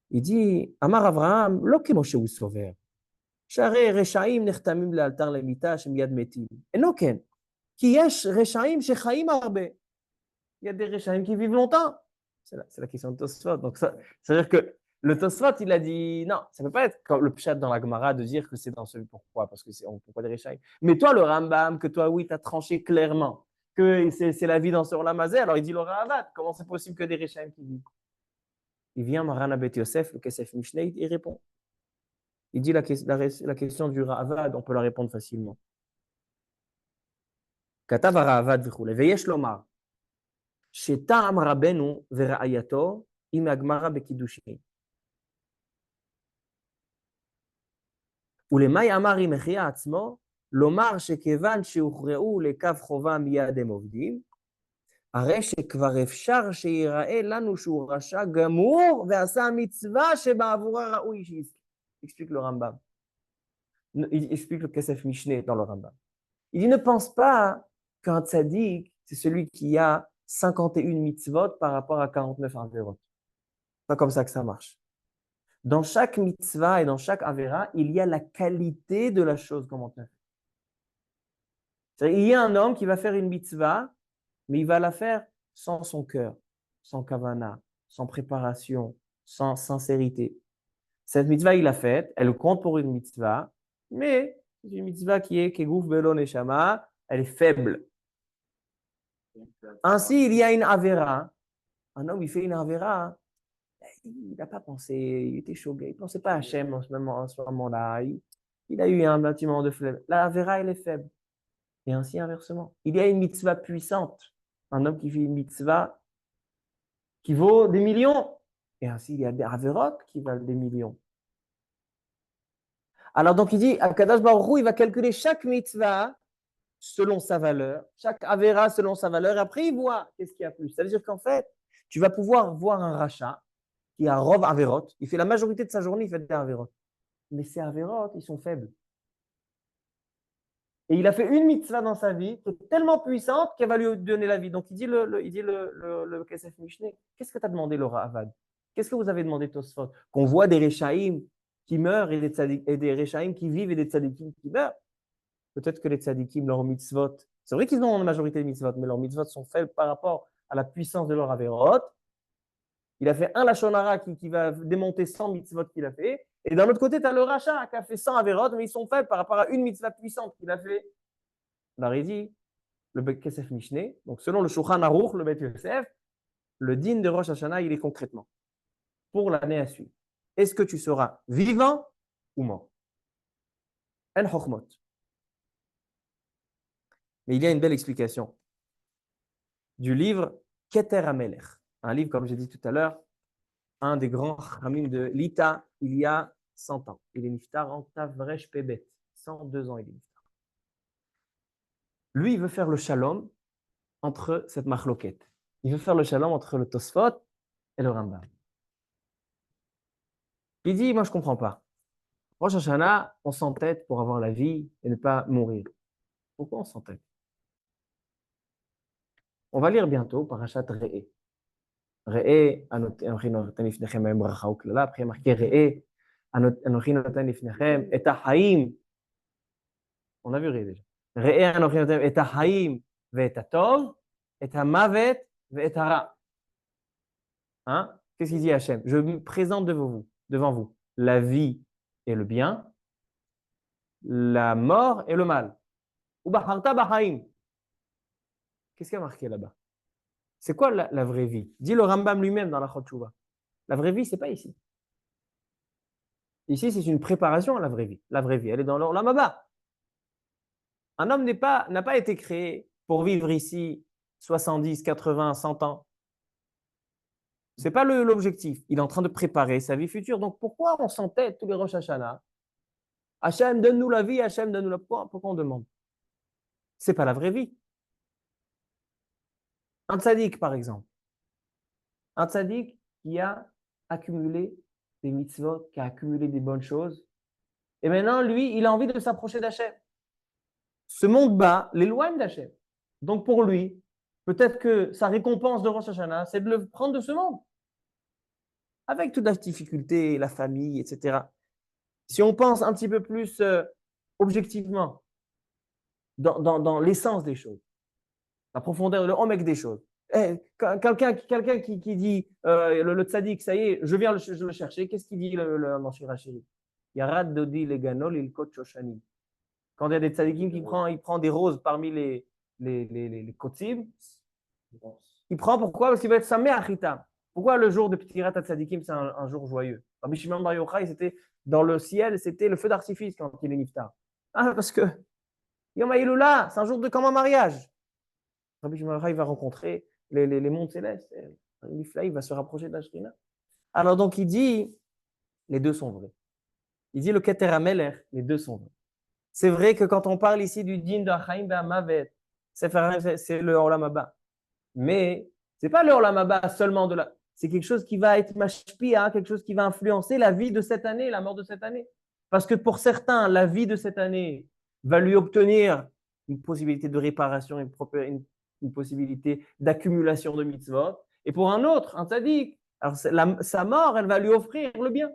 Il dit, Amar Avraham, lo kemoshe hu sover. שהרי רשעים נחתמים לאלתר למיתה שמיד מתים. אינו כן, כי יש רשעים שחיים הרבה. Il y a des rishayim qui vivent longtemps. C'est la question de Tosfot. Donc c'est-à-dire que le Tosfot, il a dit, non, ça ne peut pas être comme le pshat dans la Gemara de dire que c'est dans ce... Pourquoi? Parce que on pourquoi des rishayim. Mais toi, le Rambam, que toi, oui, tu as tranché clairement que c'est la vie dans ce Olam Hazeh, alors il dit le Ra'avad, comment c'est possible que des rishayim qui vivent? Il vient, Maran Bet Yosef, le Kesef Mishneh, il répond. Il dit la question du Ra'avad, on peut la répondre facilement. Katav Ra'avad v'chule. Veyesh lomar. She'ta'am Rabbeinu ve'ra'ayato im Agmara bekiddushin. ולמאי אמר אם החיה עצמו, לומר שכיוון שהוכרעו לקו חובה מיד הם עובדים, הרי שכבר אפשר שיראה לנו שהוא רשע גמור ועשה מצווה שבעבורה ראוי שיזכה. Explique le Rambam. Il explique le Kesef Mishneh dans le Rambam. Il dit, ne pense pas qu'un tzaddik, c'est celui qui a 51 mitzvot par rapport à 49 averot. Pas comme ça que ça marche. Dans chaque mitzvah et dans chaque avera, il y a la qualité de la chose qu'on a fait. Il y a un homme qui va faire une mitzvah, mais il va la faire sans son cœur, sans kavana, sans préparation, sans sincérité. Cette mitzvah, il l'a faite, elle compte pour une mitzvah, mais c'est une mitzvah qui est kegouf belon et shama, elle est faible. Ainsi, il y a une avera. Un homme, il fait une avera, il n'a pas pensé, il était choqué, il ne pensait pas à Hachem en ce moment-là. Il a eu un bâtiment de flemme. La avera, elle est faible. Et ainsi, inversement. Il y a une mitzvah puissante. Un homme qui fait une mitzvah qui vaut des millions. Et ainsi, il y a des averot qui valent des millions. Alors, donc, il dit, Akadosh Baruch Hu, il va calculer chaque mitzvah selon sa valeur, chaque avera selon sa valeur, et après, il voit qu'est-ce qu'il y a plus. Ça veut dire qu'en fait, tu vas pouvoir voir un rachat qui a rov averot, il fait la majorité de sa journée, il fait des averot. Mais ces averot, ils sont faibles. Et il a fait une mitzvah dans sa vie qui est tellement puissante qu'elle va lui donner la vie. Donc, il dit le Kesef Mishneh, qu'est-ce que tu as demandé, le Ra'avad? Qu'est-ce que vous avez demandé, Tosfot? Qu'on voit des Rechaïm qui meurent et des Rechaïm qui vivent et des Tzadikim qui meurent. Peut-être que les Tzadikim, leurs mitzvot, c'est vrai qu'ils ont la majorité des mitzvot, mais leurs mitzvot sont faibles par rapport à la puissance de leur averot. Il a fait un Lachon Hara qui va démonter 100 mitzvot qu'il a fait. Et d'un autre côté, tu as le Racha qui a fait 100 averot, mais ils sont faibles par rapport à une mitzvah puissante qu'il a fait. Alors il dit, le Kesef Mishneh, donc selon le Shulchan Aruch, le Bet Yosef, le din de Rosh Hashanah, il est concrètement pour l'année à suivre. Est-ce que tu seras vivant ou mort? En chokhmot. Mais il y a une belle explication du livre Keter HaMelech, un livre, comme j'ai dit tout à l'heure, un des grands Chamim de l'Ita, il y a 100 ans. Il est niftar en Tavresh Pebet, 102 ans il est niftar. Lui, il veut faire le shalom entre cette machloket. Il veut faire le shalom entre le Tosfot et le Rambam. Il dit, moi je ne comprends pas. Rosh Hashanah, on s'entête pour avoir la vie et ne pas mourir. Pourquoi on s'entête? On va lire bientôt Parashat Re'eh. Re'eh, Anochi noten lifnechem hayom bracha uklala. Après, il y a marqué Re'eh, Anochi noten lifnechem et hachaim. On a vu Re'eh déjà. Re'eh, Anochi noten et hachaim ve'et hatov, et hamavet ve'et hara. Hein? Qu'est-ce qu'il dit Hachem? Je me présente devant vous la vie et le bien, la mort et le mal. Ou bacharta bachaim. Qu'est-ce qu'il y a marqué là-bas? C'est quoi la vraie vie? Dit le Rambam lui-même dans la Chot Shuvah. La vraie vie, c'est pas ici. Ici, c'est une préparation à la vraie vie. La vraie vie, elle est dans l'Olam Haba. Un homme n'a pas été créé pour vivre ici 70, 80, 100 ans. Ce n'est pas l'objectif. Il est en train de préparer sa vie future. Donc, pourquoi on s'entête tous les Rosh Hashanah? Hachem, donne-nous la vie, Hachem, donne-nous la... Pourquoi on demande? Ce n'est pas la vraie vie. Un tzaddik, par exemple. Un tzaddik qui a accumulé des mitzvot, qui a accumulé des bonnes choses. Et maintenant, lui, il a envie de s'approcher d'Hachem. Ce monde bas l'éloigne d'Hachem. Donc pour lui, peut-être que sa récompense de Rosh Hashanah, c'est de le prendre de ce monde. Avec toute la difficulté, la famille, etc. Si on pense un petit peu plus objectivement dans l'essence des choses, la profondeur, le homek des choses. Quelqu'un qui dit, le tzaddik, ça y est, je viens le chercher, qu'est-ce qu'il dit le Manshir Hashiri? Yarad dodi leganol il kot shoshani. Quand il y a des tzaddikim il prend des roses parmi les kotzim, il prend pourquoi? Parce qu'il va être samé achita. Pourquoi le jour de Ptirat tzaddikim, c'est un jour joyeux? Rabbi Shimon Bar Yochai, c'était dans le ciel, c'était le feu d'artifice quand il est niftar. Ah, parce que Yom HaIlula, c'est un jour comme un mariage. Rabbi Shimon Bar Yochai va rencontrer les mondes célestes. Il va se rapprocher de la Shrina. Alors donc il dit, les deux sont vrais. Il dit le Keter HaMelech, les deux sont vrais. C'est vrai que quand on parle ici du din de Hachaim Be'amavet, c'est le Olam Haba. Mais ce n'est pas le Olam Haba seulement de la. C'est quelque chose qui va être mashpia, quelque chose qui va influencer la vie de cette année, la mort de cette année. Parce que pour certains, la vie de cette année va lui obtenir une possibilité de réparation, une possibilité d'accumulation de mitzvot. Et pour un autre, un tzaddik, alors sa mort, elle va lui offrir le bien.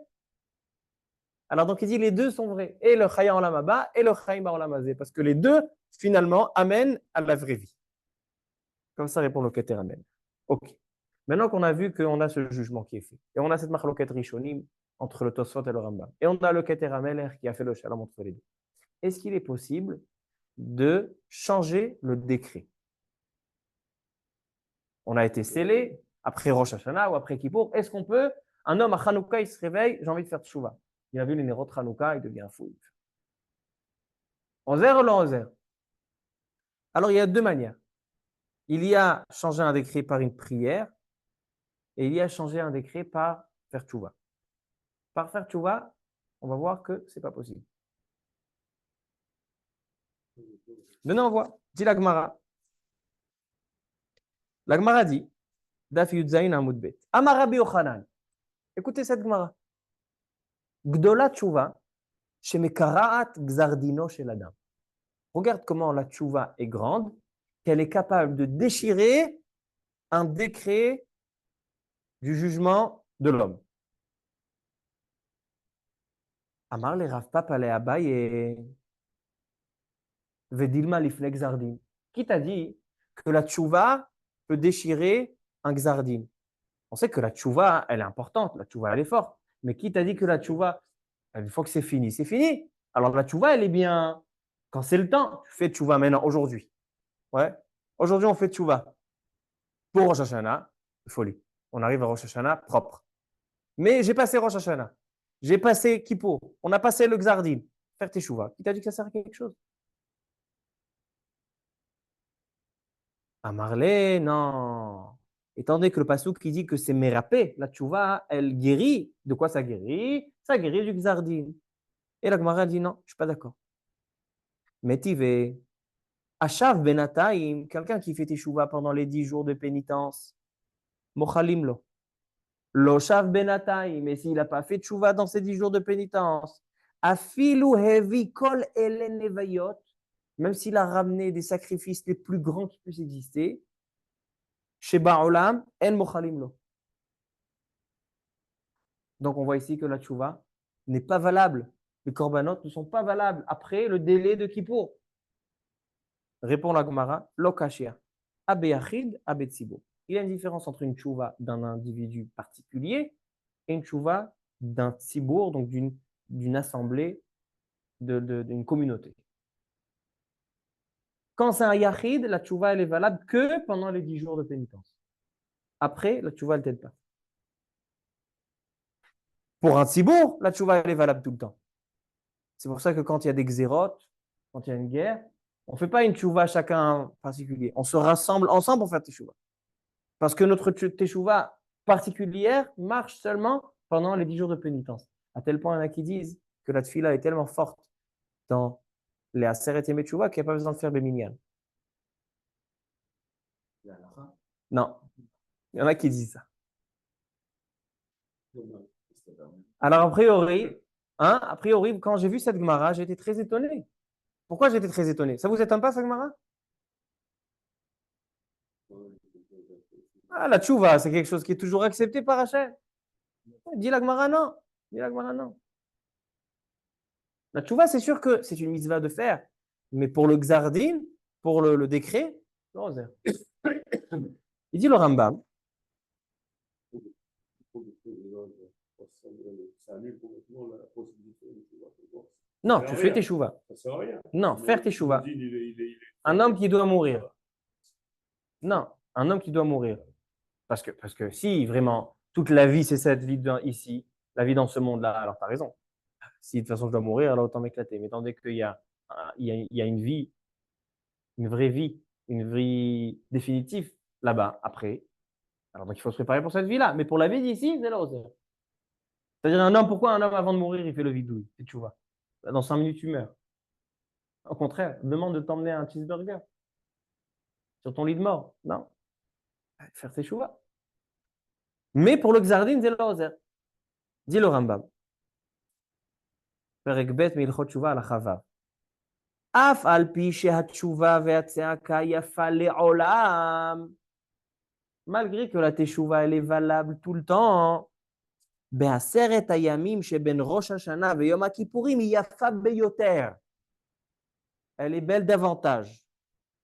Alors donc il dit les deux sont vrais, et le Chaya Olam Haba et le Chaim Olam Hazeh, parce que les deux finalement amènent à la vraie vie. Comme ça répond le Keter Amen. Ok. Maintenant qu'on a vu qu'on a ce jugement qui est fait, et on a cette machloket rishonim entre le Tosfot et le Rambam, et on a le Keter Amelech qui a fait le shalom entre les deux, est-ce qu'il est possible de changer le décret? On a été scellé après Rosh Hashanah ou après Kippour. Est-ce qu'on peut, un homme à Hanouka, il se réveille, j'ai envie de faire tchouva. Il a vu les néros de Hanouka, il devient fou. Ozer ou non ozer? Alors, il y a deux manières. Il y a changer un décret par une prière et il y a changer un décret par faire tchouva. Par faire tchouva, on va voir que ce n'est pas possible. Maintenant, on voit. Dit la Gemara. La Gemara dit, Daf Yudzaïn Amud Bet. Amar Rabbi Yochanan. Écoutez cette Gemara. Gdola tchouva, shemekaraat gzardino shel adam. Regarde comment la tchouva est grande, qu'elle est capable de déchirer un décret du jugement de l'homme. Amar le Rav Papa le Abaye Vedilma lifne gzardin. Qui t'a dit que la tchouva peut déchirer un gzardin? On sait que la tchouva, elle est importante, la tchouva, elle est forte. Mais qui t'a dit que la tchouva, une fois que c'est fini, c'est fini. Alors la tchouva, elle est bien. Quand c'est le temps, tu fais tchouva maintenant, aujourd'hui. Ouais. Aujourd'hui, on fait tchouva. Pour Rosh Hashanah, folie. On arrive à Rosh Hashanah propre. Mais j'ai passé Rosh Hashanah. J'ai passé Kippour. On a passé le Gzardin. faire teshuva. Qui t'a dit que ça sert à quelque chose? Amarlé, non. Étant donné que le passouk qui dit que c'est mérapé, la teshuva, elle guérit. De quoi ça guérit? Ça guérit du xardin. Et la Gemara dit non, je ne suis pas d'accord. Métivé, Achav benataim, quelqu'un qui fait teshuva pendant les 10 jours de pénitence, mochalim lo. Lo shav benataim, mais s'il n'a pas fait teshuva dans ces 10 jours de pénitence, afilu hevi kol elen nevayot, même s'il a ramené des sacrifices les plus grands qui puissent exister, chez Ba'olam, en mochalim lo. Donc on voit ici que la teshuva n'est pas valable. Les korbanot ne sont pas valables après le délai de Kippour. Répond la Gemara, lo kashia, abe yachid, abe tzibour. Il y a une différence entre une tchouva d'un individu particulier et une tchouva d'un tzibour, donc d'une assemblée, d'une communauté. Quand c'est un yachid, la tchouva elle est valable que pendant les 10 jours de pénitence. Après, la tchouva elle t'aide pas. Pour un tzibour, la tchouva elle est valable tout le temps. C'est pour ça que quand il y a des xérotes, quand il y a une guerre, on ne fait pas une tchouva chacun particulier. On se rassemble ensemble pour faire teshuva. Parce que notre teshuva particulière marche seulement pendant les 10 jours de pénitence. À tel point, il y en a qui disent que la tefila est tellement forte dans les Aseret Yemei Teshuva qu'il n'y a pas besoin de faire Beminyan. Non, il y en a qui disent ça. Alors, a priori, quand j'ai vu cette Gemara, j'ai été très étonné. Pourquoi j'étais très étonné? Ça vous étonne pas, cette Gemara? Ah, la tchouva, c'est quelque chose qui est toujours accepté par Hachem. Dis la Gemara, non. Dis la Gemara, non. La tchouva, c'est sûr que c'est une mitzvah de faire, mais pour le xardin, pour le décret, non. Il dit le Rambam. Non, tu fais tes chouvas. Non, faire tes chouvas. Un homme qui doit mourir. Non, un homme qui doit mourir. Parce que si vraiment toute la vie, c'est cette vie ici, la vie dans ce monde-là, alors tu as raison. Si de toute façon je dois mourir, alors autant m'éclater. Mais tandis qu'il y a une vie, une vraie vie, une vie définitive là-bas, après. Alors donc il faut se préparer pour cette vie-là. Mais pour la vie d'ici, c'est là aussi. C'est-à-dire pourquoi un homme avant de mourir, il fait le vidouille? Tu vois. Dans 5 minutes, tu meurs. Au contraire, demande de t'emmener un cheeseburger sur ton lit de mort. Non. Faire tes chouvas. Mais pour le xardin, c'est l'ozer. Dit le Rambam. Perek bet milchot tshuva ala chavav. Af al pi shehatshuva ve'atzeaka yafa le'olam. Malgré que la teshuva elle est valable tout le temps, be'aseret hayamim sheben Rosh Hashanah ve'yom HaKippurim yafa beyoter. Elle est belle davantage.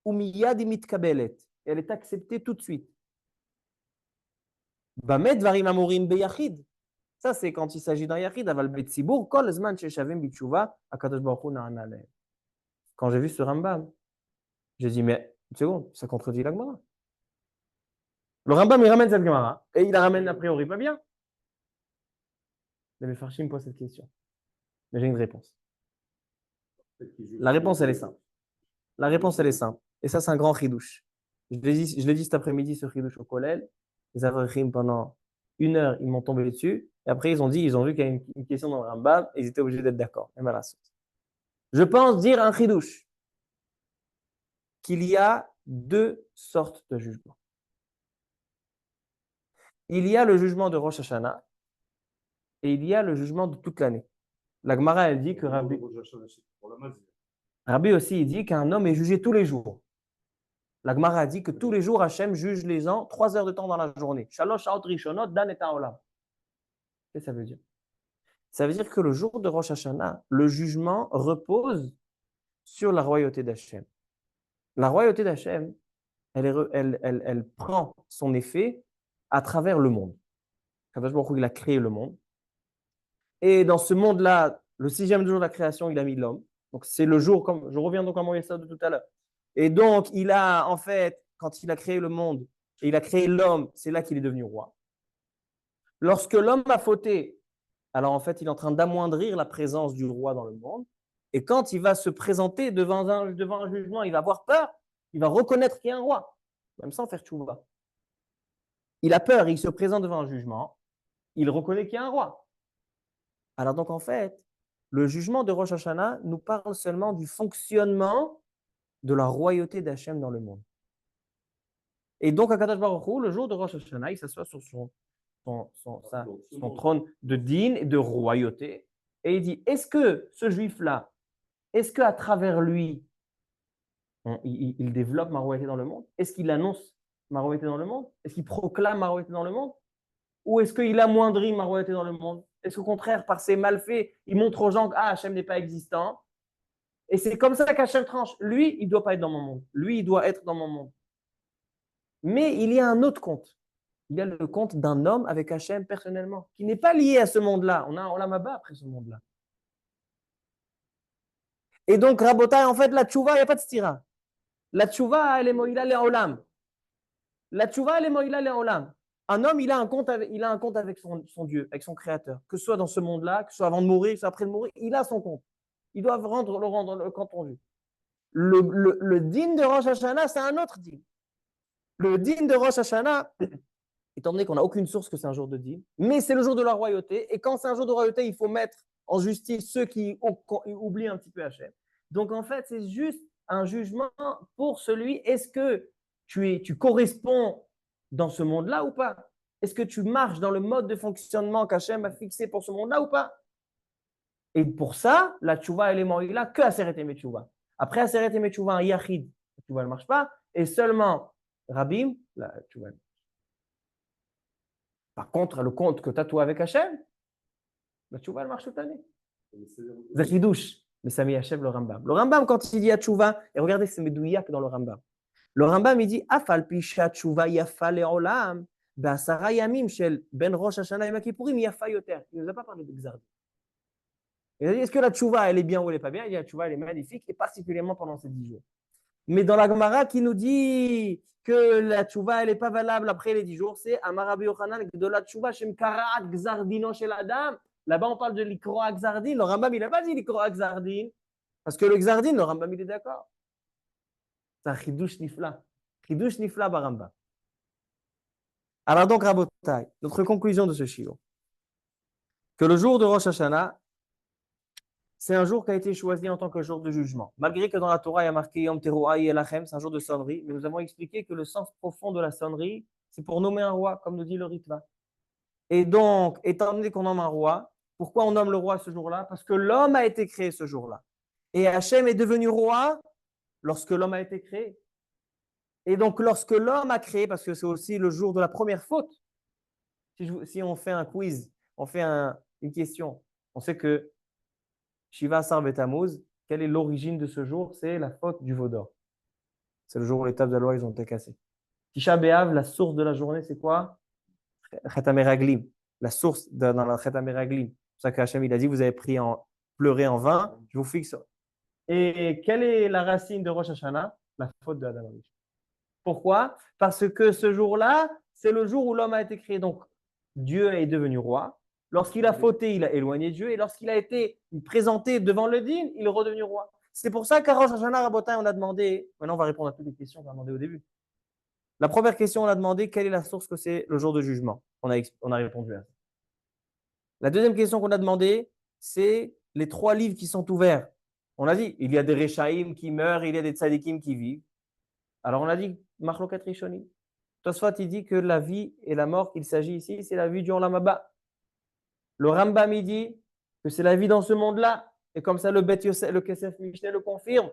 Umiyad mitkabelet. Elle est acceptée tout de suite. Bamet dvarim amorim beyachid. Ça, c'est quand il s'agit d'un yachid. Aval betzibur kol zman sheshavim bitshuva akadosh baruch hu na'ana alehem. Quand j'ai vu ce Rambam, j'ai dit, mais une seconde, ça contredit la Gemara. Le Rambam, il ramène cette Gemara et il la ramène a priori pas bien. Les Mefarshim me posent cette question. Mais j'ai une réponse. La réponse, elle est simple. La réponse, elle est simple. Et ça, c'est un grand chidouche. Je l'ai dit cet après-midi, ce chidouche au Kollel. Les Avrechim, pendant 1 heure, ils m'ont tombé dessus. Et après, ils ont vu qu'il y a une question dans le Rambam et ils étaient obligés d'être d'accord. Même à la suite. Je pense dire un chidouche qu'il y a 2 sortes de jugements. Il y a le jugement de Rosh Hashanah et il y a le jugement de toute l'année. La Gemara, elle dit que Rabbi aussi, il dit qu'un homme est jugé tous les jours. La Gemara a dit que tous les jours, Hachem juge les gens 3 heures de temps dans la journée. Shalosh shaot rishonot dan et haolam. Qu'est-ce que ça veut dire? Ça veut dire que le jour de Rosh Hashanah, le jugement repose sur la royauté d'Hachem. La royauté d'Hachem, elle prend son effet à travers le monde. Kadosh Baruch Hu, il a créé le monde. Et dans ce monde-là, le 6e jour de la création, il a mis l'homme. Donc c'est le jour, comme je reviens donc à mon Yesod de tout à l'heure. Et donc il a, en fait, quand il a créé le monde et il a créé l'homme, c'est là qu'il est devenu roi. Lorsque l'homme a fauté, alors en fait, il est en train d'amoindrir la présence du roi dans le monde. Et quand il va se présenter devant un jugement, il va avoir peur, il va reconnaître qu'il y a un roi, même sans faire tchouva. Il a peur, il se présente devant un jugement, il reconnaît qu'il y a un roi. Alors donc en fait, le jugement de Rosh Hashanah nous parle seulement du fonctionnement de la royauté d'Hachem dans le monde. Et donc, à Kadosh Baruch Hu, le jour de Rosh Hashanah, il s'assoit sur son trône de din et de royauté. Et il dit, est-ce que ce juif-là, est-ce qu'à travers lui, il développe ma royauté dans le monde? Est-ce qu'il annonce ma royauté dans le monde? Est-ce qu'il proclame ma royauté dans le monde? Ou est-ce qu'il amoindrit ma royauté dans le monde? Est-ce qu'au contraire, par ses malfaits, il montre aux gens que Hachem n'est pas existant? Et c'est comme ça qu'Hachem tranche. Lui, il ne doit pas être dans mon monde. Lui, il doit être dans mon monde. Mais il y a un autre compte. Il y a le compte d'un homme avec Hachem personnellement, qui n'est pas lié à ce monde-là. On a un Olam Haba après ce monde-là. Et donc, Rabotai, en fait, la tchouva, il n'y a pas de stira. La tchouva, elle est moïla le olam. La tchouva, elle est moïla le olam. Un homme, il a un compte avec son Dieu, avec son Créateur. Que ce soit dans ce monde-là, que ce soit avant de mourir, que ce soit après de mourir, il a son compte. Il doit le rendre le compte rendu. Le din de Rosh Hashanah, c'est un autre din. Le din de Rosh Hashanah, étant donné qu'on n'a aucune source que c'est un jour de din, mais c'est le jour de la royauté. Et quand c'est un jour de royauté, il faut mettre en justice ceux qui oublient un petit peu Hachem. Donc en fait, c'est juste un jugement pour celui, est-ce que tu corresponds dans ce monde-là ou pas? Est-ce que tu marches dans le mode de fonctionnement qu'Hachem a fixé pour ce monde-là ou pas? Et pour ça, la tchouva, elle est moïla que Aseret Emet Tchouva. Après Aseret Emet Tchouva, un yachid, la tchouva ne marche pas. Et seulement Rabim, la tchouva. Par contre, le compte que tu as toi avec Hachem, la tchouva, elle marche toute l'année. Zachidouche, mais ça met Hachem le Rambam. Le Rambam, quand il dit à tchouva, et regardez, c'est Medouyak dans le Rambam. Le Rambam, il dit Afal pisha tchouva yafa le'olam, ba'asara yamim shel ben Rosh Hashanah et Makipourim yafa yoter. Il ne nous a pas parlé de Gzardi. Il a dit, est-ce que la tchouva, elle est bien ou elle n'est pas bien? Il dit, la tchouva, elle est magnifique, et particulièrement pendant ces 10 jours. Mais dans la Gemara qui nous dit que la tchouva, elle n'est pas valable après les 10 jours, c'est Amarabi Yochanan, de la tchouva, shem karaat gzardino chez la dame. Là-bas, on parle de l'ikroa gzardin. Le Rambam, il n'a pas dit l'ikroa gzardin. Parce que le gzardin, le Rambam, il est d'accord. C'est un chidouche nifla. Chidouche nifla baramba. Alors donc, Rabotai, notre conclusion de ce shiur, que le jour de Rosh Hashanah, c'est un jour qui a été choisi en tant que jour de jugement. Malgré que dans la Torah, il y a marqué Yom Teruah Elachem, c'est un jour de sonnerie, mais nous avons expliqué que le sens profond de la sonnerie, c'est pour nommer un roi, comme nous dit le Ritva. Et donc, étant donné qu'on nomme un roi, pourquoi on nomme le roi ce jour-là? Parce que l'homme a été créé ce jour-là. Et Hachem est devenu roi lorsque l'homme a été créé. Et donc, lorsque l'homme a créé, parce que c'est aussi le jour de la première faute, si on fait un quiz, on fait une question, on sait que Shiva Asar Betamuz, quelle est l'origine de ce jour? C'est la faute du veau d'or. C'est le jour où les tables de la loi ils ont été cassées. Tisha B'Av, la source de la journée, c'est quoi? Chet HaMeraglim. La source dans la Chet HaMeraglim. C'est pour ça qu'Hachem, il a dit, vous avez pleuré en vain, je vous fixe. Et quelle est la racine de Rosh Hashanah? La faute de Adam. Pourquoi? Parce que ce jour-là, c'est le jour où l'homme a été créé. Donc, Dieu est devenu roi. Lorsqu'il a fauté, il a éloigné Dieu. Et lorsqu'il a été présenté devant le dîn, il est redevenu roi. C'est pour ça qu'à Rosh Hashanah Rabotai, on a demandé, maintenant on va répondre à toutes les questions qu'on a demandées au début. La première question, on a demandé quelle est la source que c'est le jour de jugement. On a répondu à ça. La deuxième question qu'on a demandé, c'est les 3 livres qui sont ouverts. On a dit, il y a des Rechaïm qui meurent, il y a des Tzadikim qui vivent. Alors on a dit, Machloket Rishonim. Tosfot, il dit que la vie et la mort qu'il s'agit ici, c'est la vie du Olam Haba. Le Rambam, il dit que c'est la vie dans ce monde-là. Et comme ça, le Bet Yosef, le Kesef Mishneh le confirme.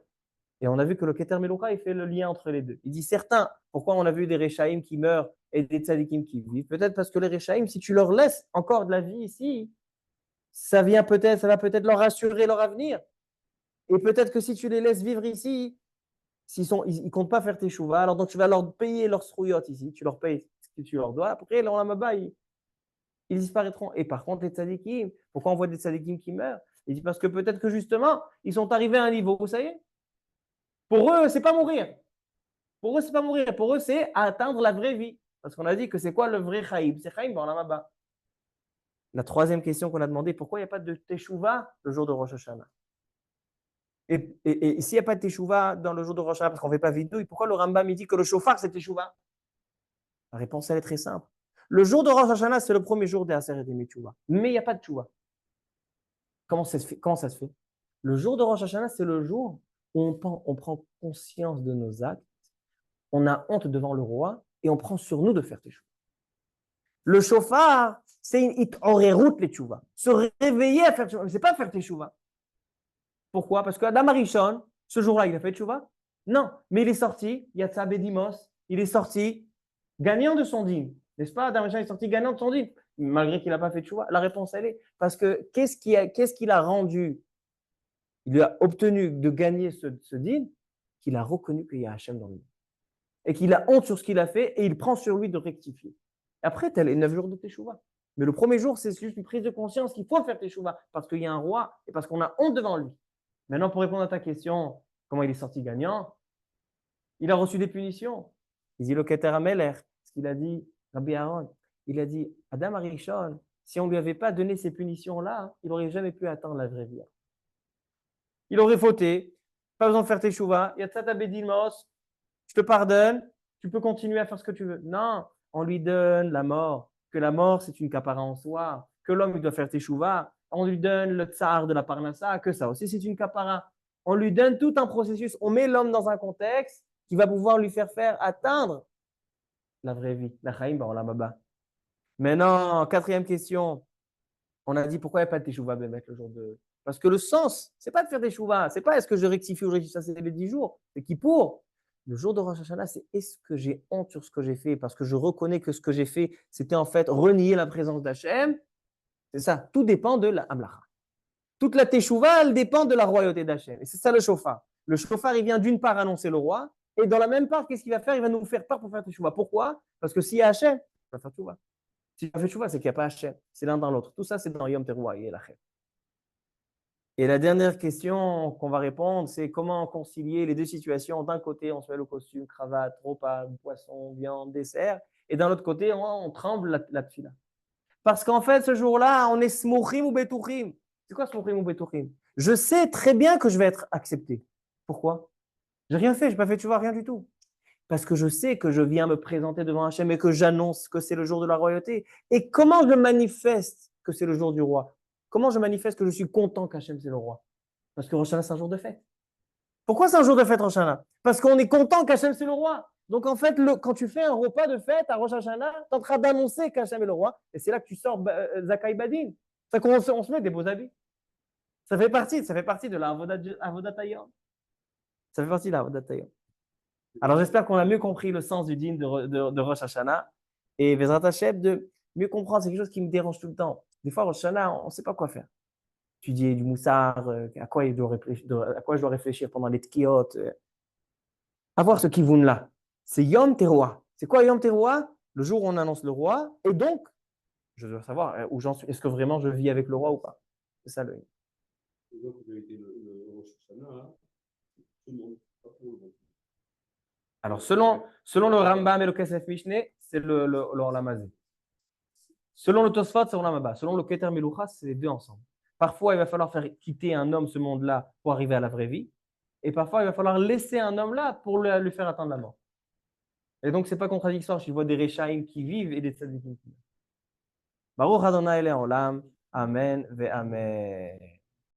Et on a vu que le Keter Meloucha, il fait le lien entre les deux. Il dit certains, pourquoi on a vu des Rechaïm qui meurent et des Tzadikim qui vivent? Peut-être parce que les Rechaïm, si tu leur laisses encore de la vie ici, ça va peut-être leur assurer leur avenir. Et peut-être que si tu les laisses vivre ici, ils ne comptent pas faire tes chouvas, alors donc tu vas leur payer leurs srouillottes ici, tu leur payes ce que tu leur dois. Après, là, on la maba, ils disparaîtront. Et par contre, les tzadikim, pourquoi on voit des tzadikim qui meurent? Il dit parce que peut-être que justement, ils sont arrivés à un niveau, vous savez, pour eux, c'est pas mourir. Pour eux, c'est pas mourir. Pour eux, c'est atteindre la vraie vie. Parce qu'on a dit que c'est quoi le vrai chaïb? C'est chaïb dans la maba. La troisième question qu'on a demandé, pourquoi il n'y a pas de teshuva le jour de Rosh Hashanah? Et s'il n'y a pas de Teshuvah dans le jour de Rosh Hashanah, parce qu'on ne fait pas vidouille, pourquoi le Rambam il dit que le shofar c'est Teshuvah? La réponse elle est très simple. Le jour de Rosh Hashanah, c'est le premier jour des Aser et des Teshuvah. Mais il n'y a pas de Teshuvah. Comment ça se fait? Le jour de Rosh Hashanah, c'est le jour où on prend conscience de nos actes, on a honte devant le roi et on prend sur nous de faire Teshuvah. Le shofar, c'est une route les Teshuvah. Se réveiller à faire Teshuvah. Mais ce n'est pas faire Teshuvah. Pourquoi? Parce qu'Adam Arishon, ce jour-là, il a fait Teshuvah? Non, mais il est sorti, Yatsa Bedimos, il est sorti gagnant de son dîme. N'est-ce pas? Adam Arishon est sorti gagnant de son dîme, malgré qu'il n'a pas fait Teshuvah. La réponse, elle est parce que qu'est-ce qu'il a rendu? Il a obtenu de gagner ce dîme, qu'il a reconnu qu'il y a Hachem dans lui. Et qu'il a honte sur ce qu'il a fait et il prend sur lui de rectifier. Après, tu as les 9 jours de Teshuvah. Mais le premier jour, c'est juste une prise de conscience qu'il faut faire Teshuvah parce qu'il y a un roi et parce qu'on a honte devant lui. Maintenant, pour répondre à ta question, comment il est sorti gagnant? Il a reçu des punitions. Il dit le Keter Ameler, ce qu'il a dit, Rabbi Aaron, il a dit, Adam Arishon, si on ne lui avait pas donné ces punitions-là, il n'aurait jamais pu atteindre la vraie vie. Il aurait fauté, pas besoin de faire Teshuvah, il y a Tzata Bedilmos, je te pardonne, tu peux continuer à faire ce que tu veux. Non, on lui donne la mort, que la mort c'est une kapara en soi, que l'homme il doit faire Teshuvah, on lui donne le tsar de la parnassa, que ça aussi c'est une kapara. On lui donne tout un processus, on met l'homme dans un contexte qui va pouvoir lui faire atteindre la vraie vie, la chaim ba'olam. Maintenant, quatrième question, on a dit pourquoi il n'y a pas de Teshuvah Bémet le jour de... Parce que le sens, c'est pas de faire Teshuvah, c'est pas est-ce que je rectifie ou je rectifie, ça c'est les 10 jours, c'est qui pour. Le jour de Rosh Hashanah, c'est est-ce que j'ai honte sur ce que j'ai fait parce que je reconnais que ce que j'ai fait, c'était en fait renier la présence d'Hachem. C'est ça, tout dépend de la Amlacha. Toute la Teshuvah, elle dépend de la royauté d'Hachem. Et c'est ça le shofar. Le shofar, il vient d'une part annoncer le roi, et dans la même part, qu'est-ce qu'il va faire? Il va nous faire part pour faire Teshuvah. Pourquoi? Parce que s'il y a Hachem, il va faire Teshuvah. S'il y a Teshuvah, c'est qu'il n'y a pas Hachem. C'est l'un dans l'autre. Tout ça, c'est dans Yom Teruah et Lachem. Et la dernière question qu'on va répondre, c'est comment concilier les deux situations. D'un côté, on se met le costume, cravate, repas, poisson, viande, dessert. Et d'un autre côté, on tremble la tfila. Parce qu'en fait, ce jour-là, on est smouchim ou betouchim. C'est quoi smouchim ou betouchim? Je sais très bien que je vais être accepté. Pourquoi? J'ai rien fait, je n'ai pas fait, tu vois, rien du tout. Parce que je sais que je viens me présenter devant Hachem et que j'annonce que c'est le jour de la royauté. Et comment je manifeste que c'est le jour du roi? Comment je manifeste que je suis content qu'Hachem c'est le roi? Parce que Rosh Hashanah, c'est un jour de fête. Pourquoi c'est un jour de fête, Rosh Hashanah? Parce qu'on est content qu'Hachem c'est le roi. Donc en fait, quand tu fais un repas de fête à Rosh Hashanah, tu es en train d'annoncer qu'Hachem est le roi. Et c'est là que tu sors Zakai Badin. C'est qu'on se met des beaux habits. Ça fait partie de la Avodat Hayom. Ça fait partie de la Avodat Hayom. Alors j'espère qu'on a mieux compris le sens du dîn de Rosh Hashanah. Et Bezrat Hashem, de mieux comprendre, c'est quelque chose qui me dérange tout le temps. Des fois, Rosh Hashanah, on ne sait pas quoi faire. Étudier du moussard, à quoi je dois réfléchir pendant les tkiot. Avoir ce kivun-là. C'est Yom Teruah. C'est quoi Yom Teruah? Le jour où on annonce le roi. Et donc, je dois savoir où j'en suis. Est-ce que vraiment je vis avec le roi ou pas? C'est ça le. Alors, selon le Rambam et le Kesef Mishneh, c'est le Olam Hazé. Selon le Tosfot, c'est Olam Haba. Selon le Keter Melucha, c'est les deux ensemble. Parfois, il va falloir faire quitter un homme ce monde-là pour arriver à la vraie vie. Et parfois, il va falloir laisser un homme là pour lui faire atteindre la mort. Et donc, ce n'est pas contradictoire. Je vois des Rechaim qui vivent et des Tzadikim qui vivent. Baruch Adonai Le'olam. Amen ve Amen.